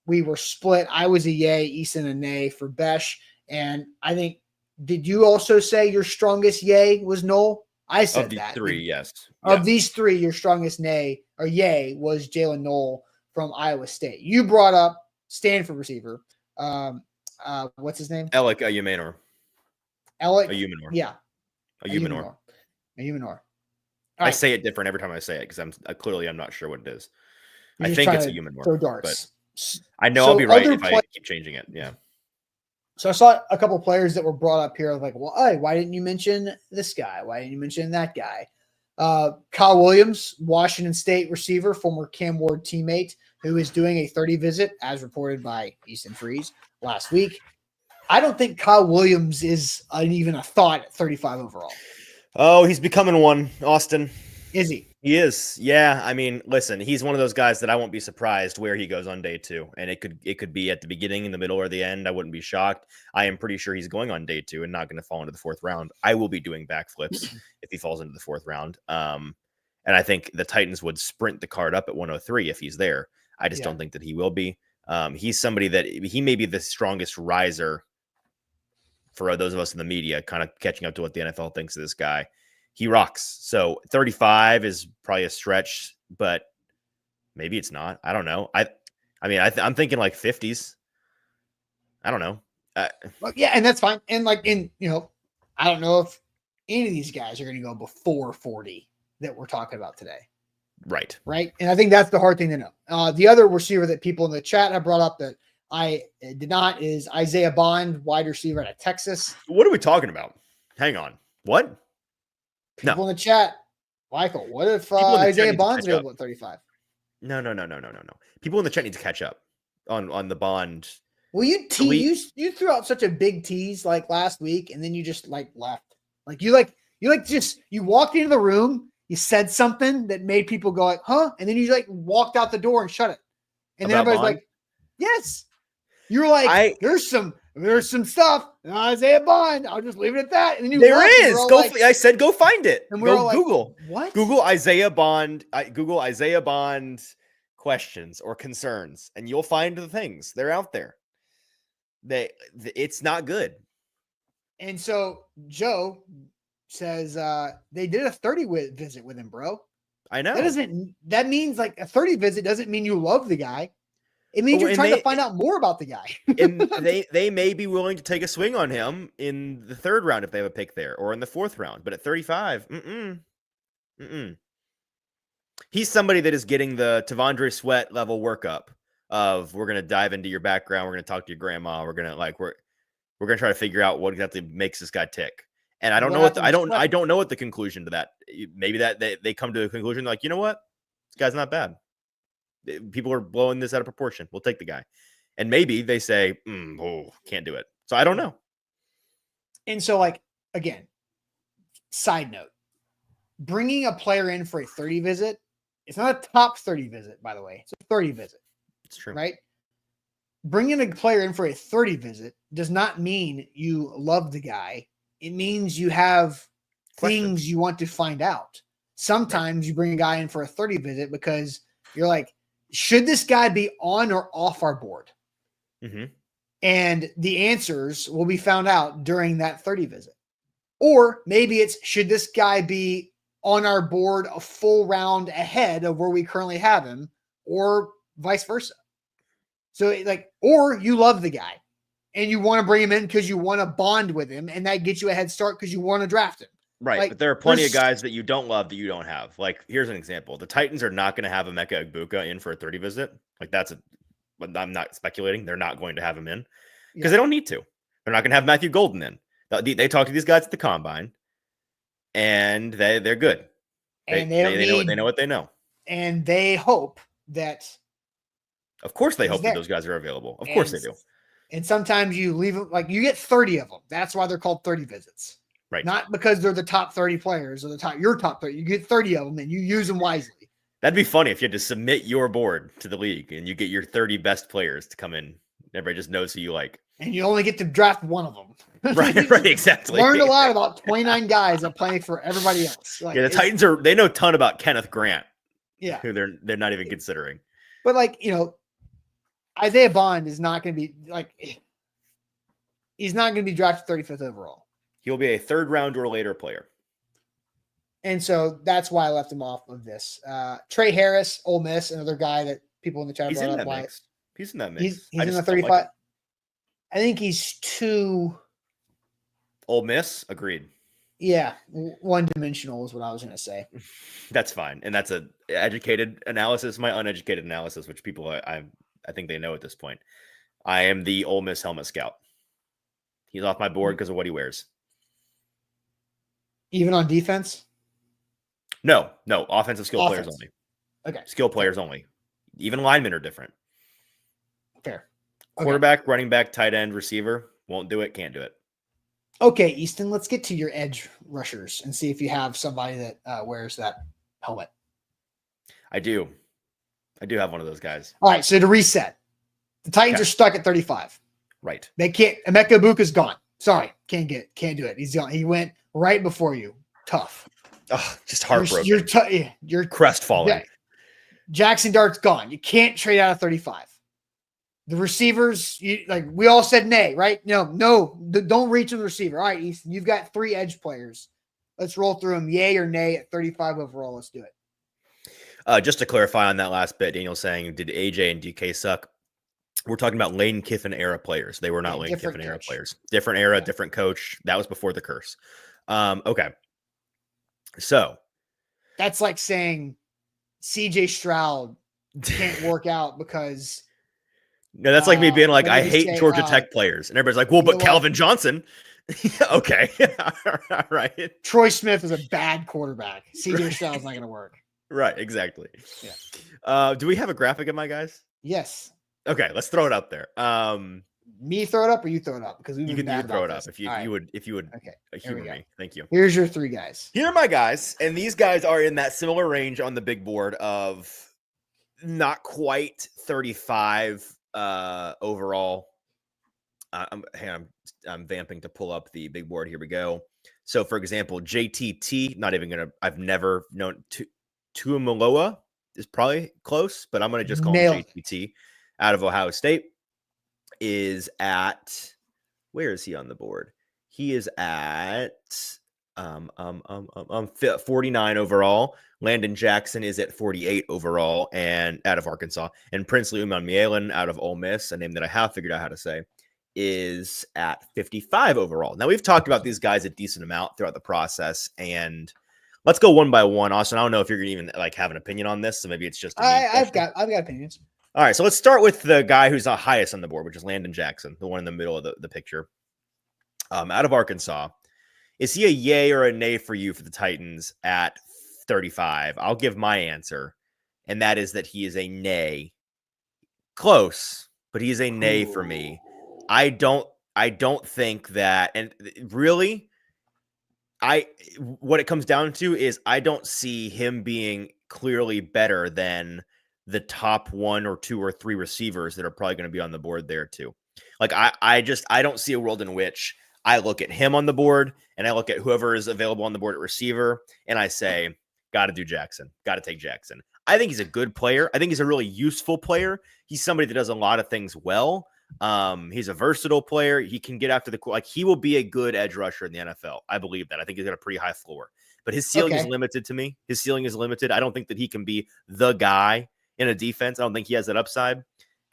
We were split. I was a yay, Easton a nay for Besh. And I think, did you also say your strongest yay was Noel? I said of these that. Three, yes. Of these three, your strongest nay or yay was Jalen Noel from Iowa State. You brought up Stanford receiver. What's his name? Alec Ayumanor. Alec Ayumanor. Yeah. Ayumanor. I say it different every time I say it because I'm not sure what it is. You're I think it's Ayumanor. Throw darts. I know I'll be right if I keep changing it. Yeah. So I saw a couple players that were brought up here. Like, well, hey, why didn't you mention this guy? Why didn't you mention that guy? Kyle Williams, Washington State receiver, former Cam Ward teammate, who is doing a 30 visit, as reported by Easton Freeze last week. I don't think Kyle Williams is even a thought at 35 overall. Oh, he's becoming one, Austin. Is he? He is. Yeah. I mean, listen, he's one of those guys that I won't be surprised where he goes on day 2. And it could be at the beginning, in the middle, or the end. I wouldn't be shocked. I am pretty sure he's going on day 2 and not going to fall into the 4th round. I will be doing backflips if he falls into the 4th round. And I think the Titans would sprint the card up at 103 if he's there. I just don't think that he will be. He's somebody that he may be the strongest riser for those of us in the media, kind of catching up to what the NFL thinks of this guy. He rocks. So 35 is probably a stretch, but maybe it's not. I don't know. I'm thinking like 50s. I don't know. Well, yeah, and that's fine. And I don't know if any of these guys are going to go before 40 that we're talking about today. Right. And I think that's the hard thing to know. The other receiver that people in the chat have brought up that I did not is Isaiah Bond, wide receiver out of Texas. What are we talking about? Hang on. What? People in the chat, Michael, what if Isaiah Bond's available at 35? No. People in the chat need to catch up on the Bond. Well, you threw out such a big tease like last week, and then you just left. You walked into the room, you said something that made people go like, huh? And then you walked out the door and shut it. And then everybody's like, yes. You were like, there's some stuff. Isaiah Bond. I'll just leave it at that. And then there is. I said go find it. And go Google. What? Google Isaiah Bond. Google Isaiah Bond questions or concerns, and you'll find the things. They're out there. It's not good. And so Joe says they did a 30 visit with him, bro. I know. That means a 30 visit doesn't mean you love the guy. It means you're trying to find out more about the guy. And they may be willing to take a swing on him in the 3rd round if they have a pick there, or in the 4th round. But at 35, he's somebody that is getting the T'Vondre Sweat level workup of, we're going to dive into your background. We're going to talk to your grandma. We're going to we're going to try to figure out what exactly makes this guy tick. And I don't know I don't know what the conclusion to that. Maybe that they come to a conclusion like, you know what? This guy's not bad. People are blowing this out of proportion. We'll take the guy. And maybe they say, can't do it. So I don't know. And so again, side note, bringing a player in for a 30 visit, it's not a top 30 visit, by the way. It's a 30 visit. It's true. Right? Bringing a player in for a 30 visit does not mean you love the guy. It means you have things you want to find out. Sometimes you bring a guy in for a 30 visit because you're like, should this guy be on or off our board? Mm-hmm. And the answers will be found out during that 30 visit. Or maybe it's, should this guy be on our board a full round ahead of where we currently have him, or vice versa? So or you love the guy and you want to bring him in because you want to bond with him, and that gets you a head start because you want to draft him. Right, Like, but there are plenty of guys that you don't love that you don't have. Like, here's an example. The Titans are not going to have Emeka Egbuka in for a 30 visit. Like, I'm not speculating. They're not going to have him in because they don't need to. They're not going to have Matthew Golden in. They talk to these guys at the combine, and they're good. And they know what they know. And they hope that. Of course they hope that those guys are available. Of course they do. And sometimes you leave them, like you get 30 of them. That's why they're called 30 visits. Right. Not because they're the top 30 players or your top 30. You get 30 of them and you use them wisely. That'd be funny if you had to submit your board to the league and you get your 30 best players to come in. Everybody just knows who you like. And you only get to draft one of them. Right, exactly. Learned a lot about 29 guys that play for everybody else. Like, the Titans they know a ton about Kenneth Grant. Yeah. Who they're not even considering. But Isaiah Bond is not going to be he's not going to be drafted 35th overall. He'll be a 3rd round or later player. And so that's why I left him off of this. Trey Harris, Ole Miss, another guy that people in the chat brought up. He's in that mix. He's in the 35. Like, I think he's too Ole Miss, agreed. Yeah, one-dimensional is what I was going to say. That's fine. And that's an educated analysis. My uneducated analysis, which people I think they know at this point. I am the Ole Miss helmet scout. He's off my board because of what he wears. Even on defense? No. Offensive skill players only. Okay. Skill players only. Even linemen are different. Fair. Quarterback, running back, tight end, receiver. Won't do it. Can't do it. Okay, Easton, let's get to your edge rushers and see if you have somebody that wears that helmet. I do have one of those guys. All right, so to reset, the Titans are stuck at 35. Right. They can't. Emeka Egbuka's gone. Sorry, can't do it. He's gone. He went right before you. Tough. Oh, just heartbroken. You're crestfallen. Yeah. Jackson Dart's gone. You can't trade out of 35. The receivers, we all said nay, right? No, don't reach on the receiver. All right, Easton, you've got 3 edge players. Let's roll through them. Yay or nay at 35 overall. Let's do it. Just to clarify on that last bit, Daniel's saying, did AJ and DK suck? We're talking about Lane Kiffin era players. They were not Lane Kiffin era players. Different era, different coach. That was before the curse. Okay. So. That's like saying CJ Stroud can't work out because. No, that's like me being like, I hate Georgia Tech players. And everybody's like, well, but Calvin Johnson. Okay. All right. Troy Smith is a bad quarterback. CJ Stroud's not going to work. Right. Exactly. Yeah. Do we have a graphic of my guys? Yes. Okay. Let's throw it up there. Me throw it up or you throw it up? Because you can throw it up if you would okay. Humor me. Thank you. Here's your 3 guys. Here are my guys. And these guys are in that similar range on the big board of not quite 35 overall. I'm vamping to pull up the big board. Here we go. So for example, JTT, I've never known Tuimoloa is probably close, but I'm going to just call him JTT out of Ohio State is at, where is he on the board? He is at 49 overall. Landon Jackson is at 48 overall and out of Arkansas. And Princely Umanmielen out of Ole Miss, a name that I have figured out how to say, is at 55 overall. Now, we've talked about these guys a decent amount throughout the process, and let's go one by one. Austin, I don't know if you're going to even have an opinion on this, so maybe it's just I've got opinions. All right, so let's start with the guy who's the highest on the board, which is Landon Jackson, the one in the middle of the picture. Out of Arkansas. Is he a yay or a nay for you for the Titans at 35? I'll give my answer, and that is that he is a nay. Close, but he is a nay for me. I don't think that, and really, what it comes down to is I don't see him being clearly better than the top 1 or 2 or 3 receivers that are probably going to be on the board there too. I don't see a world in which I look at him on the board and I look at whoever is available on the board at receiver and I say, got to do Jackson, got to take Jackson. I think he's a good player. I think he's a really useful player. He's somebody that does a lot of things well. He's a versatile player. He can get after he will be a good edge rusher in the NFL. I believe that. I think he's got a pretty high floor, but his ceiling is limited to me. His ceiling is limited. I don't think that he can be the guy in a defense. I don't think he has that upside.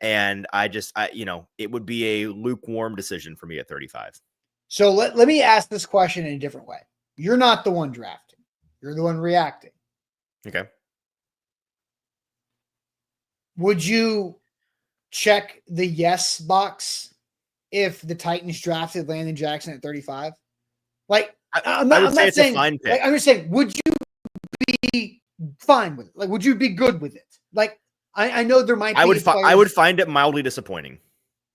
And it would be a lukewarm decision for me at 35. So let me ask this question in a different way. You're not the one drafting. You're the one reacting. Okay. Would you check the yes box if the Titans drafted Landon Jackson at 35? Like, I'm not say it's saying, a fine pick. like, I'm just saying, would you be fine with it? Like, would you be good with it? Like, I know there might be. I would find it mildly disappointing.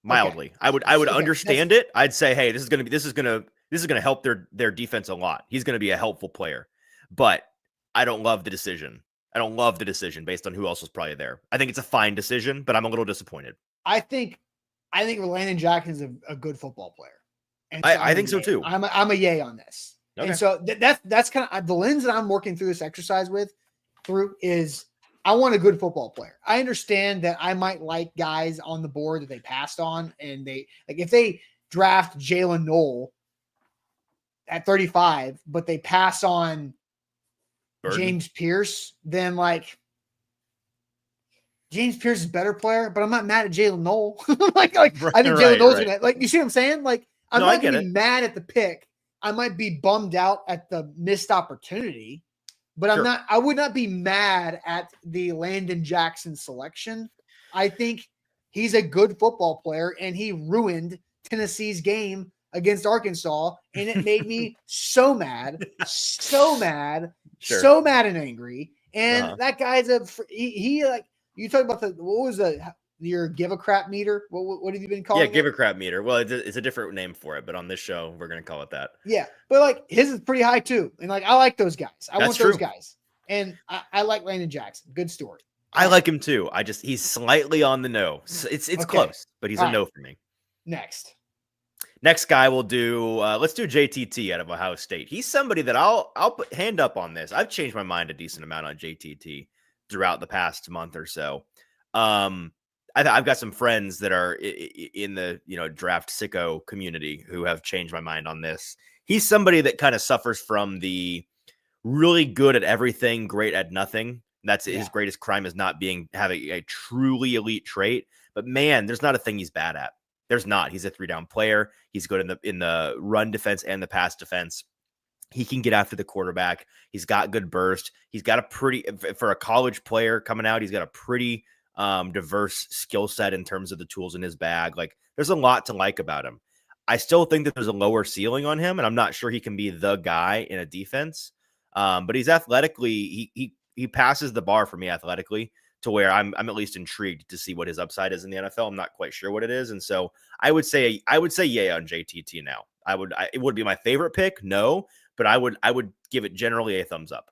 Mildly. Okay. I would understand it. I'd say, hey, this is gonna help their defense a lot. He's gonna be a helpful player. But I don't love the decision. I don't love the decision based on who else was probably there. I think it's a fine decision, but I'm a little disappointed. I think Landon Jackson is a good football player. And so I think so too. I'm a yay on this. Okay. And so that's kind of the lens that I'm working through this exercise through is I want a good football player. I understand that I might like guys on the board that they passed on, and if they draft Jalen Noel at 35, but they pass on James Pierce, then James Pierce is a better player, but I'm not mad at Jalen Noel. I think Jalen Noel's gonna you see what I'm saying? I'm not gonna be mad at the pick. I might be bummed out at the missed opportunity, but I would not be mad at the Landon Jackson selection. I think he's a good football player, and he ruined Tennessee's game against Arkansas, and it made me so mad and angry. And that guy's you talk about what was your give a crap meter? What have you been calling? Yeah, give a crap meter. Well, it's a different name for it, but on this show, we're going to call it that. Yeah, but his is pretty high too, and I like those guys. I want those guys, and I like Landon Jackson. Good story. I like him too. He's slightly on the no. It's close, but he's a no for me. Next guy we'll do. Let's do JTT out of Ohio State. He's somebody that I'll put hand up on this. I've changed my mind a decent amount on JTT throughout the past month or so. I've got some friends that are in the draft sicko community who have changed my mind on this. He's somebody that kind of suffers from the really good at everything, great at nothing. That's his greatest crime is not having a truly elite trait. But man, there's not a thing he's bad at. There's not. He's a 3-down player. He's good in the run defense and the pass defense. He can get after the quarterback. He's got good burst. He's got for a college player coming out, he's got a pretty diverse skill set in terms of the tools in his bag. There's a lot to like about him. I still think that there's a lower ceiling on him, and I'm not sure he can be the guy in a defense. But he's athletically, he passes the bar for me athletically to where I'm at least intrigued to see what his upside is in the NFL. I'm not quite sure what it is, and so I would say yay on JTT now. It would be my favorite pick, no, but I would give it generally a thumbs up.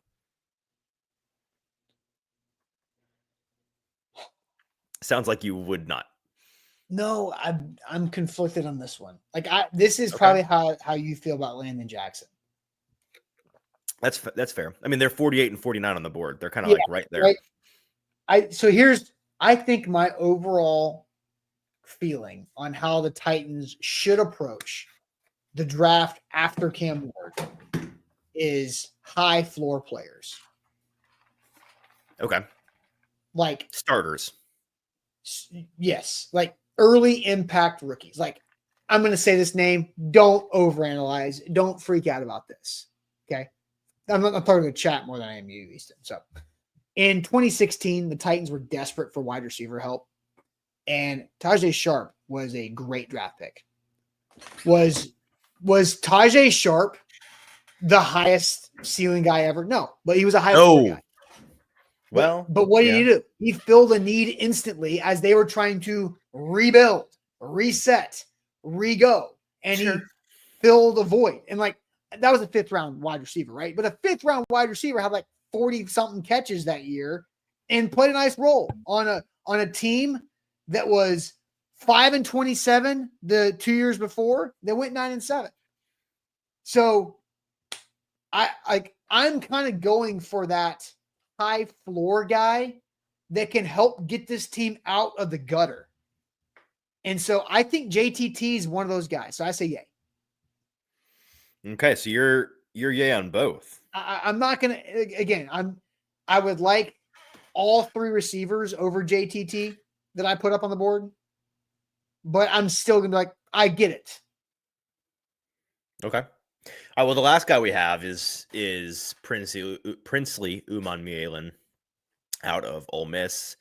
Sounds like you would not. No, I'm conflicted on this one. This is probably how you feel about Landon Jackson. That's fair. I mean, they're 48 and 49 on the board. They're kind of right there. I think my overall feeling on how the Titans should approach the draft after Cam Ward is high floor players. Okay. Starters. Yes. Early impact rookies. I'm going to say this name. Don't overanalyze. Don't freak out about this. Okay. I'm talking to chat more than I am you, Easton. So in 2016, the Titans were desperate for wide receiver help. And Tajay Sharp was a great draft pick. Was Tajay Sharp the highest ceiling guy ever? No, but he was a high floor guy. Well, but what did he do? He filled a need instantly as they were trying to rebuild, reset, re-go. And he filled a void. And that was a 5th round wide receiver, right? But a 5th round wide receiver had 40 something catches that year and played a nice role on a team that was 5-27 the 2 years before. They went 9-7. So I'm kind of going for that high floor guy that can help get this team out of the gutter. And so I think JTT is one of those guys. So I say yay. Okay, so you're yay on both. I'm not going to, again, I would like all 3 receivers over JTT. that I put up on the board, but I'm still going to be like, I get it. Okay. Well, the last guy we have is Princely Umanmielen out of Ole Miss.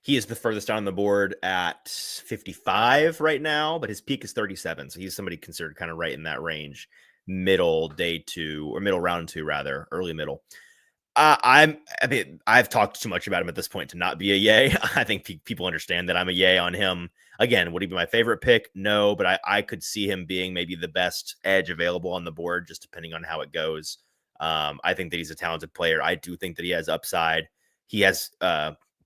He is the furthest down the board at 55 right now, but his peak is 37. So he's somebody considered kind of right in that range, middle day 2 or middle round 2 rather, early middle. I've talked too much about him at this point to not be a yay. I think people understand that I'm a yay on him. Again, would he be my favorite pick? No, but I could see him being maybe the best edge available on the board, just depending on how it goes. I think that he's a talented player. I do think that he has upside. He has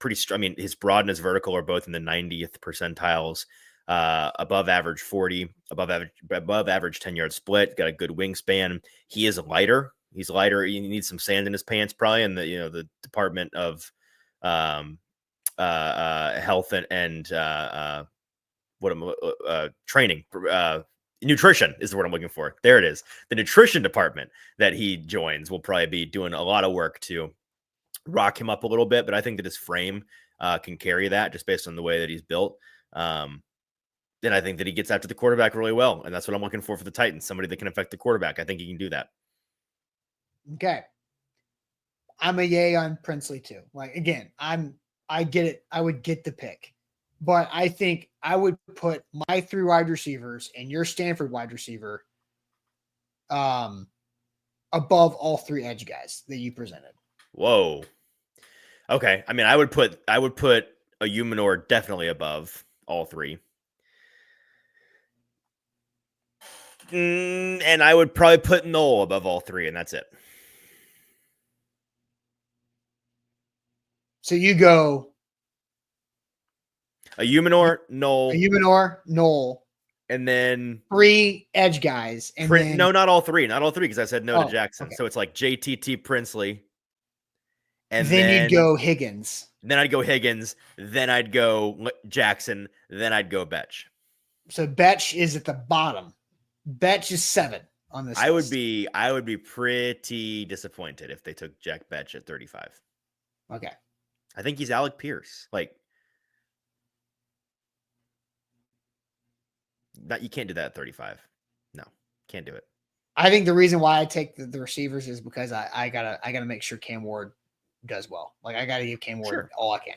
his broad and his vertical are both in the 90th percentiles, above average 40, above average 10-yard split, got a good wingspan. He is lighter. He's lighter. He needs some sand in his pants, probably. And the Department of Health and training, nutrition is the word I'm looking for. There it is. The nutrition department that he joins will probably be doing a lot of work to rock him up a little bit. But I think that his frame can carry that just based on the way that he's built. Then I think that he gets after the quarterback really well. And that's what I'm looking for the Titans. Somebody that can affect the quarterback. I think he can do that. Okay. I'm a yay on Princely too. Like, again, I get it. I would get the pick, but I think I would put my 3 wide receivers and your Stanford wide receiver above all 3 edge guys that you presented. Whoa. Okay. I mean, I would put a Umanor definitely above all 3. And I would probably put Knoll above all 3, and that's it. So you go a Umanor, Knoll, and then 3 edge guys. And no, not all 3, because I said no to Jackson. Okay. So it's like JTT Princely, and then you'd go Higgins. Then I'd go Higgins. Then I'd go Jackson. Then I'd go Betch. So Betch is at the bottom. Betch is 7 on this. I would be pretty disappointed if they took Jack Betch at 35. Okay. I think he's Alec Pierce. You can't do that at 35. No, can't do it. I think the reason why I take the receivers is because I gotta make sure Cam Ward does well. Like, I gotta give Cam Ward all I can.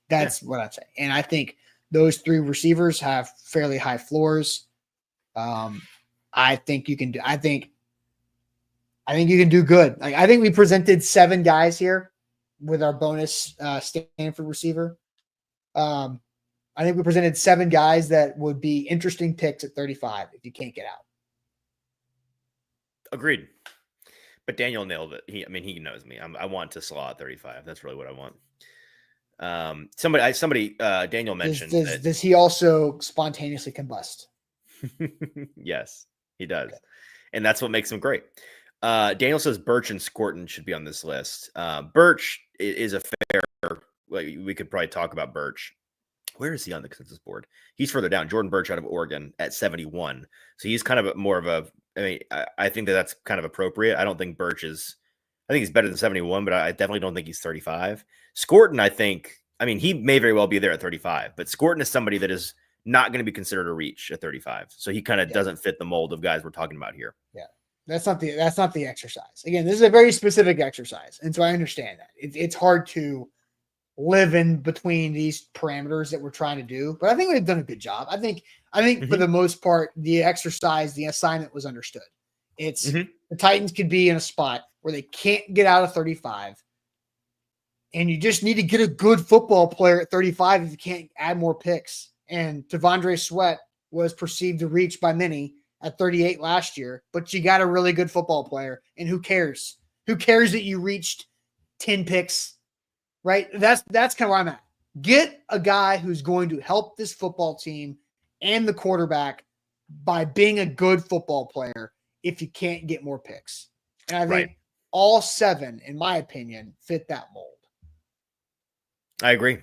That's what I'm saying. And I think those 3 receivers have fairly high floors. I think you can do. I think you can do good. Like, I think we presented 7 guys here with our bonus Stanford receiver. I think we presented 7 guys that would be interesting picks at 35 if you can't get out. Agreed. But Daniel nailed it. He knows me. I want to slaw at 35. That's really what I want. Daniel mentioned. Does he also spontaneously combust? Yes, he does. Okay. And that's what makes him great. Daniel says Birch and Scorton should be on this list. Birch is a fair, we could probably talk about Birch. Where is he on the consensus board? He's further down. Jordan Birch out of Oregon at 71. So he's kind of more of a, I think that's kind of appropriate. I don't think Birch is, I think he's better than 71, but I definitely don't think he's 35. Scorton, he may very well be there at 35, but Scorton is somebody that is not going to be considered a reach at 35. So he kind of doesn't fit the mold of guys we're talking about here. Yeah. That's not the exercise. Again, this is a very specific exercise. And so I understand that it's hard to live in between these parameters that we're trying to do, but I think we've done a good job. I think for the most part, the exercise, the assignment was understood. It's the Titans could be in a spot where they can't get out of 35, and you just need to get a good football player at 35 if you can't add more picks. And Tavondre Sweat was perceived to reach by many at 38 last year, but you got a really good football player, and who cares? Who cares that you reached 10 picks? Right? That's kind of where I'm at. Get a guy who's going to help this football team and the quarterback by being a good football player if you can't get more picks. And I think all 7, in my opinion, fit that mold. I agree.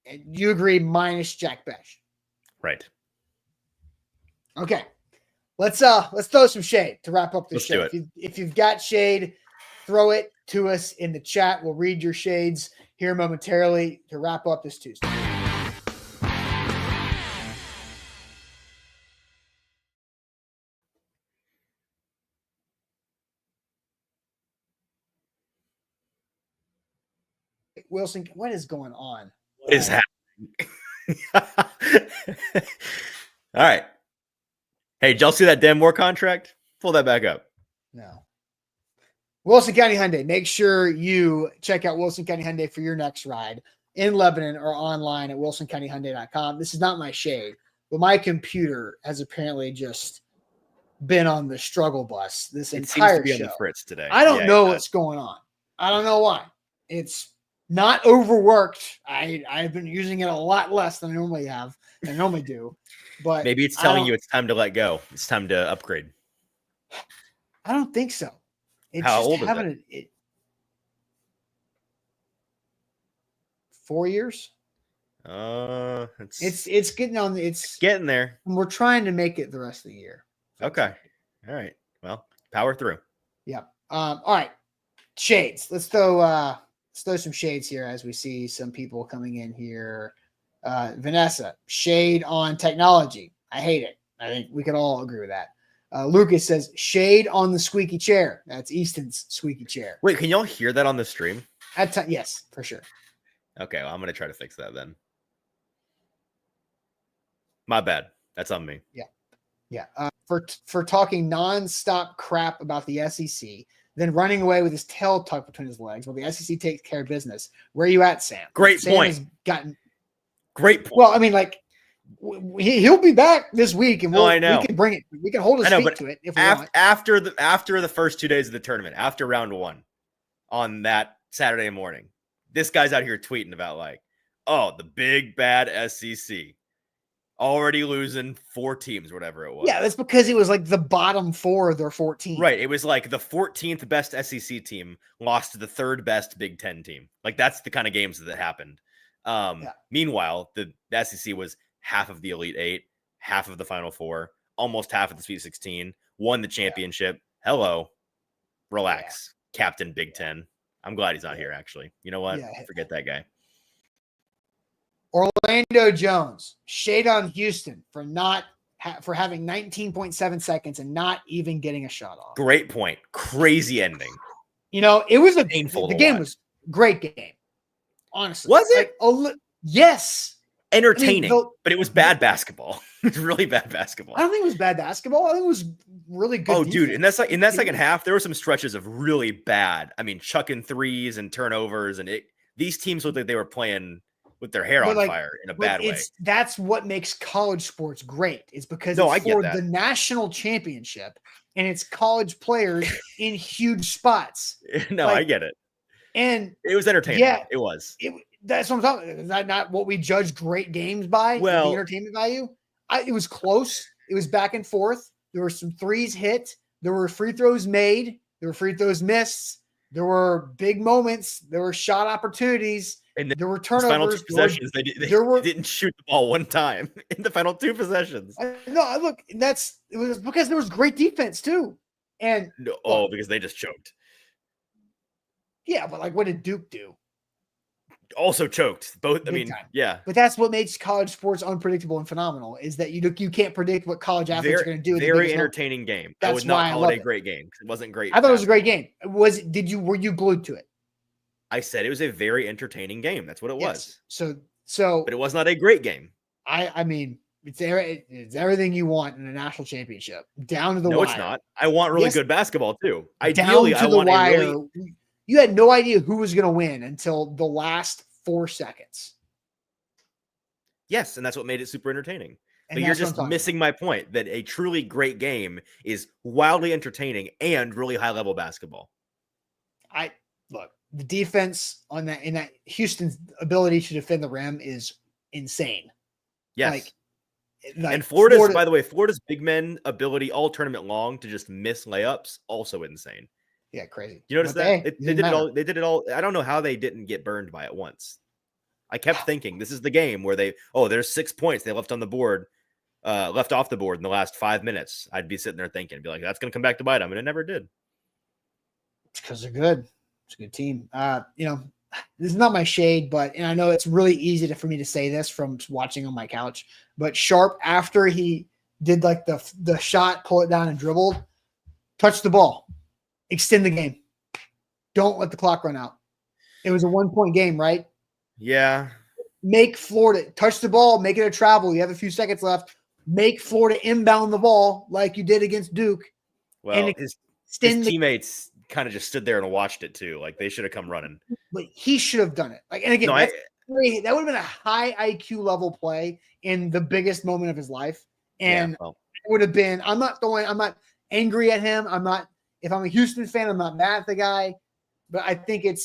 And you agree minus Jack Betch. Right. Okay. Let's throw some shade to wrap up this show. If you've got shade, throw it to us in the chat. We'll read your shades here momentarily to wrap up this Tuesday. Wilson, what is going on? What is happening? All right. Hey, did y'all see that Dan Moore contract? Pull that back up. No. Wilson County Hyundai. Make sure you check out Wilson County Hyundai for your next ride in Lebanon or online at wilsoncountyhyundai.com. This is not my shade, but my computer has apparently just been on the struggle bus this entire seems to be show. On the fritz today. I don't know what's going on. I don't know why. It's not overworked. I've been using it a lot less than I normally have and I normally do. But maybe it's telling you it's time to let go. It's time to upgrade. I don't think so. It's How just old is having it? 4 years. It's getting on. It's getting there. We're trying to make it the rest of the year. Okay. All right. Well, power through. Yeah. All right. Shades. Let's throw some shades here as we see some people coming in here. Vanessa, shade on technology. I hate it. I think we can all agree with that. Lucas says shade on the squeaky chair. That's Easton's squeaky chair. Wait, can y'all hear that on the stream? Yes, for sure. Okay, well, I'm going to try to fix that then. My bad. That's on me. Yeah. For talking nonstop crap about the SEC, then running away with his tail tucked between his legs while the SEC takes care of business. Where are you at, Sam? Great Sam point. Has gotten great point. Well, I mean, like he'll be back this week, and I know. we can bring it. We can hold his feet to it if we want. After the first 2 days of the tournament, after round one, on that Saturday morning, this guy's out here tweeting about like, oh, the big bad SEC already losing 4 teams, whatever it was. Yeah, that's because it was like the bottom 4 of their 14. Right. It was like the 14th best SEC team lost to the 3rd best Big Ten team. Like that's the kind of games that happened. Meanwhile, the SEC was half of the Elite 8, half of the Final 4, almost half of the Sweet 16, won the championship. Hello. Relax. Captain Big Ten. I'm glad he's not here, actually. You know what? Forget that guy. Orlando Jones, shade on Houston for having 19.7 seconds and not even getting a shot off. Great point. Crazy ending. You know, it was painful. The game was a great game. Honestly. Was it? Yes. Entertaining, but it was bad basketball. It's really bad basketball. I don't think it was bad basketball. I think it was really good. Oh, dude. In that second half, there were some stretches of really bad. I mean, chucking threes and turnovers, and these teams looked like they were playing with their hair on fire in a bad way. That's what makes college sports great. It's because it's for the national championship and it's college players in huge spots. No, I get it. And it was entertaining. Yeah, it was. That's what I'm talking about. Is that not what we judge great games by? Well, the entertainment value. It was close. It was back and forth. There were some threes hit. There were free throws made. There were free throws missed. There were big moments. There were shot opportunities. And there were turnovers. Final 2 possessions, they didn't shoot the ball one time in the final 2 possessions. No, look, it was because there was great defense too. And because they just choked. Yeah, but like, what did Duke do? Also choked. Both. Big time. Yeah. But that's what makes college sports unpredictable and phenomenal. Is that you can't predict what college athletes are going to do. Very entertaining game. I would not call it a great game because it wasn't great. I thought it was a great game. Were you glued to it? I said it was a very entertaining game. That's what it was. So, but it was not a great game. I mean, it's everything you want in a national championship. Down to the wire. No, it's not. I want really good basketball too. Ideally, down to the wire. You had no idea who was going to win until the last 4 seconds. Yes, and that's what made it super entertaining. But you're just missing my point that a truly great game is wildly entertaining and really high-level basketball. Look, the defense in that Houston's ability to defend the rim is insane. Yes. And Florida's big men ability all tournament long to just miss layups, also insane. Yeah, crazy. You notice that? They did it all. They did it all. I don't know how they didn't get burned by it once. I kept thinking this is the game where there's 6 points they left on the board, left off the board in the last 5 minutes. I'd be sitting there thinking, be like, that's going to come back to bite them. And it never did. It's because they're good. It's a good team. This is not my shade, and I know it's really easy for me to say this from watching on my couch, but Sharp, after he did like the shot, pull it down and dribbled, touch the ball, extend the game. Don't let the clock run out. It was a 1-point game, right? Yeah. Make Florida touch the ball, make it a travel. You have a few seconds left. Make Florida inbound the ball like you did against Duke. Well, And his extend the teammates kind of just stood there and watched it too. Like they should have come running. but he should have done it. Like, and again, No, that would have been a high IQ level play in the biggest moment of his life. And yeah, well, it would have been, I'm not angry at him. If I'm a Houston fan, I'm not mad at the guy, but I think it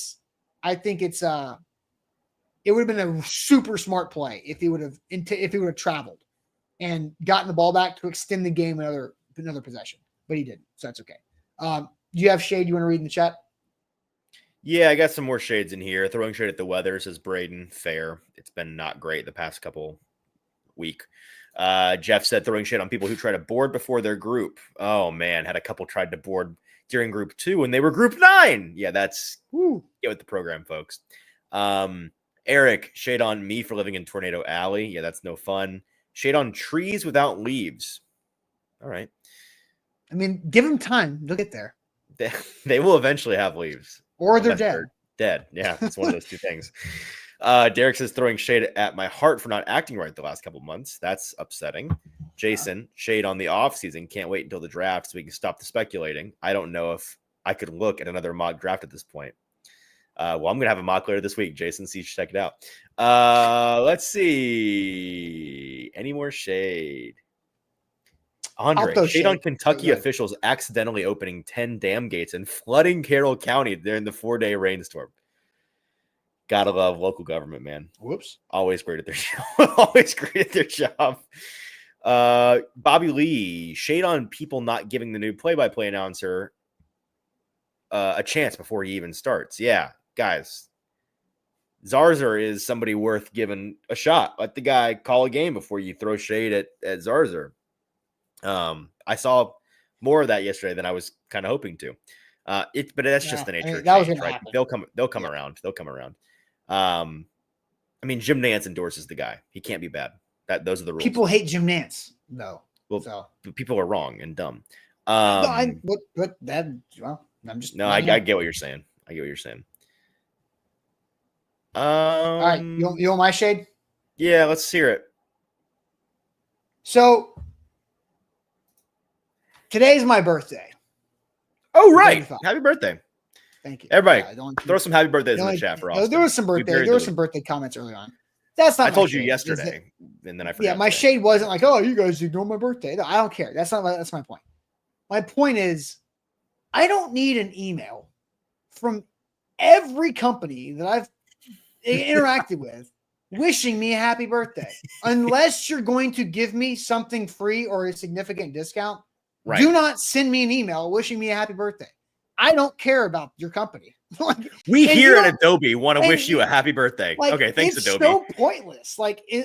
would have been a super smart play if he would have traveled and gotten the ball back to extend the game another possession, but he didn't. So that's okay. Do you have shade you want to read in the chat? yeah, I got some more shades in here. Throwing shade at the weather, says Braden. Fair. It's been not great the past couple week. Jeff said throwing shade on people who try to board before their group. Oh man, had a couple tried to board during group 2 and they were group 9. Yeah, that's get with the program, folks. Eric, shade on me for living in Tornado Alley. Yeah, that's no fun. Shade on trees without leaves. All right. I mean, give them time. They'll get there. They will eventually have leaves. Or they're dead. Dead. Yeah, it's one of those two things. Derek says throwing shade at my heart for not acting right the last couple months. That's upsetting. Jason, shade on the offseason. Can't wait until the draft so we can stop the speculating. I don't know if I could look at another mock draft at this point. Well, I'm going to have a mock later this week, Jason, so you should check it out. Let's see. Any more shade? Andre, shade on Kentucky officials accidentally opening 10 dam gates and flooding Carroll County during the 4-day rainstorm. Gotta love local government, man. Whoops. Always great at their job. Always great at their job. Bobby Lee, shade on people not giving the new play-by-play announcer a chance before he even starts. Yeah, guys. Zarzer is somebody worth giving a shot. Let the guy call a game before you throw shade at Zarzer. I saw more of that yesterday than I was kind of hoping to. But that's just the nature of change, right? They'll come around. They'll come around. I mean, Jim Nantz endorses the guy. He can't be bad. Those are the rules. People hate Jim Nantz, though. Well, so people are wrong and dumb. I get what you're saying. All right, you want my shade? Yeah, let's hear it. So today's my birthday. Oh, right. Happy birthday. Thank you. Everybody, throw some happy birthdays in the chat for Austin. There was some birthday comments early on. That's not. I told you yesterday, and then I forgot. Yeah, my shade wasn't like, oh, you guys ignore my birthday. No, I don't care. That's my point. My point is, I don't need an email from every company that I've interacted with wishing me a happy birthday, unless you're going to give me something free or a significant discount. Right. Do not send me an email wishing me a happy birthday. I don't care about your company. We here at Adobe want to wish you a happy birthday. Okay, thanks, Adobe. It's so pointless.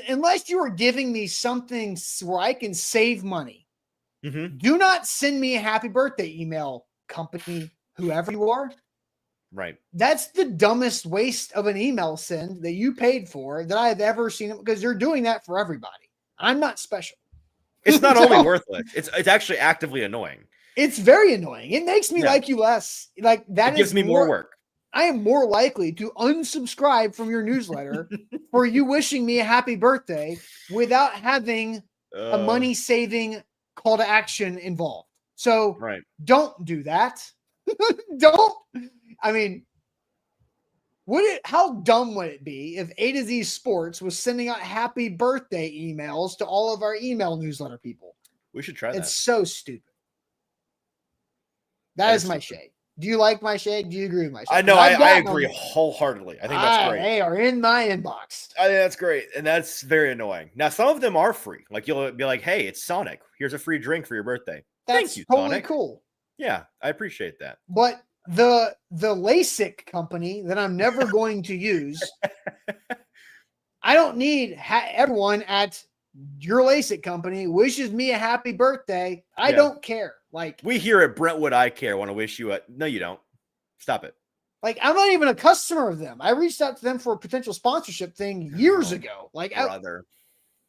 Unless you are giving me something where I can save money, do not send me a happy birthday email, company, whoever you are. Right. That's the dumbest waste of an email send that you paid for that I've ever seen, because you're doing that for everybody. I'm not special. It's not only worthless. It's actually actively annoying. It's very annoying. It makes me like you less. Like that gives me more work. I am more likely to unsubscribe from your newsletter for you wishing me a happy birthday without having a money-saving call to action involved. So don't do that. Don't. I mean, how dumb would it be if A to Z Sports was sending out happy birthday emails to all of our email newsletter people? We should try that. It's so stupid. That is my shade. Do you like my shade? Do you agree with my shade? I know. I agree wholeheartedly. I think that's great. They are in my inbox. I think that's great. And that's very annoying. Now, some of them are free. Like you'll be like, hey, it's Sonic. Here's a free drink for your birthday. Thank you, totally Sonic. Cool. Yeah, I appreciate that. But the LASIK company that I'm never going to use, I don't need everyone at your LASIK company wishes me a happy birthday. I don't care. Like, we here at Brentwood I Care want to wish you no, you don't. Stop it. Like, I'm not even a customer of them. I reached out to them for a potential sponsorship thing years ago. Like,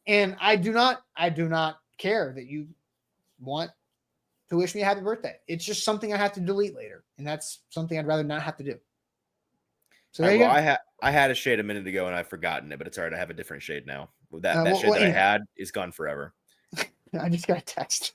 and I do not care that you want to wish me a happy birthday. It's just something I have to delete later. And that's something I'd rather not have to do. So there you go. I had a shade a minute ago and I've forgotten it, but it's all right. I have a different shade now. That Well, shade that I anyway, had is gone forever. I just got a text.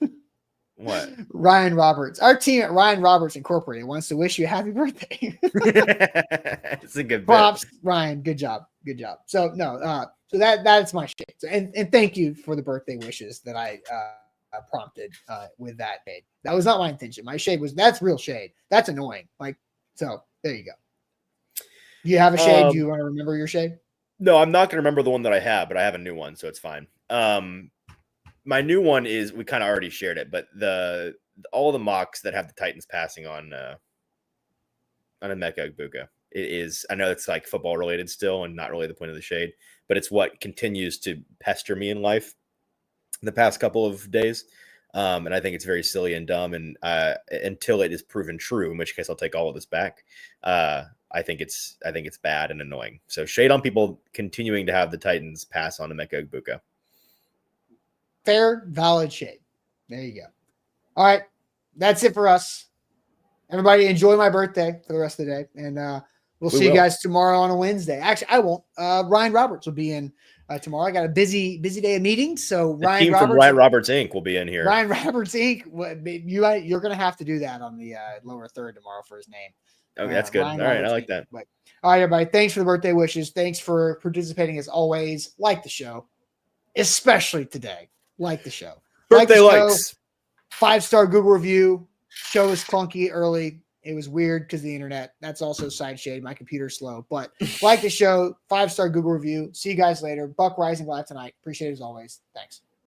What? Ryan Roberts. Our team at Ryan Roberts Incorporated wants to wish you a happy birthday. It's a good Props, bit. Ryan. Good job. Good job. So no, so that's my shade. So, and thank you for the birthday wishes that I prompted with that shade. That was not my intention. My shade that's real shade. That's annoying. Like, so there you go. Do you have a shade? Do you want to remember your shade? No, I'm not going to remember the one that I have, but I have a new one, so it's fine. My new one is, we kind of already shared it, but all the mocks that have the Titans passing on Emeka Egbuka. It is, I know it's like football related still and not really the point of the shade, but it's what continues to pester me in life the past couple of days. And I think it's very silly and dumb. And until it is proven true, in which case I'll take all of this back. I think it's bad and annoying. So shade on people continuing to have the Titans pass on Emeka Egbuka. Fair, valid shade. There you go. All right. That's it for us. Everybody enjoy my birthday for the rest of the day. And we'll see you guys tomorrow on a Wednesday. Actually, I won't. Ryan Roberts will be in tomorrow. I got a busy day of meetings. So Ryan Roberts Inc. will be in here. Ryan Roberts Inc. You're going to have to do that on the lower third tomorrow for his name. Okay, that's good. Ryan all right, Roberts I like Inc. that. But, all right, everybody. Thanks for the birthday wishes. Thanks for participating as always. Like the show, especially today. Like the show. Birthday likes. 5-star Google review. Show was clunky early. It was weird because the internet. That's also side shade. My computer's slow. But like the show, 5-star Google review. See you guys later. Buck Rising Black tonight. Appreciate it as always. Thanks.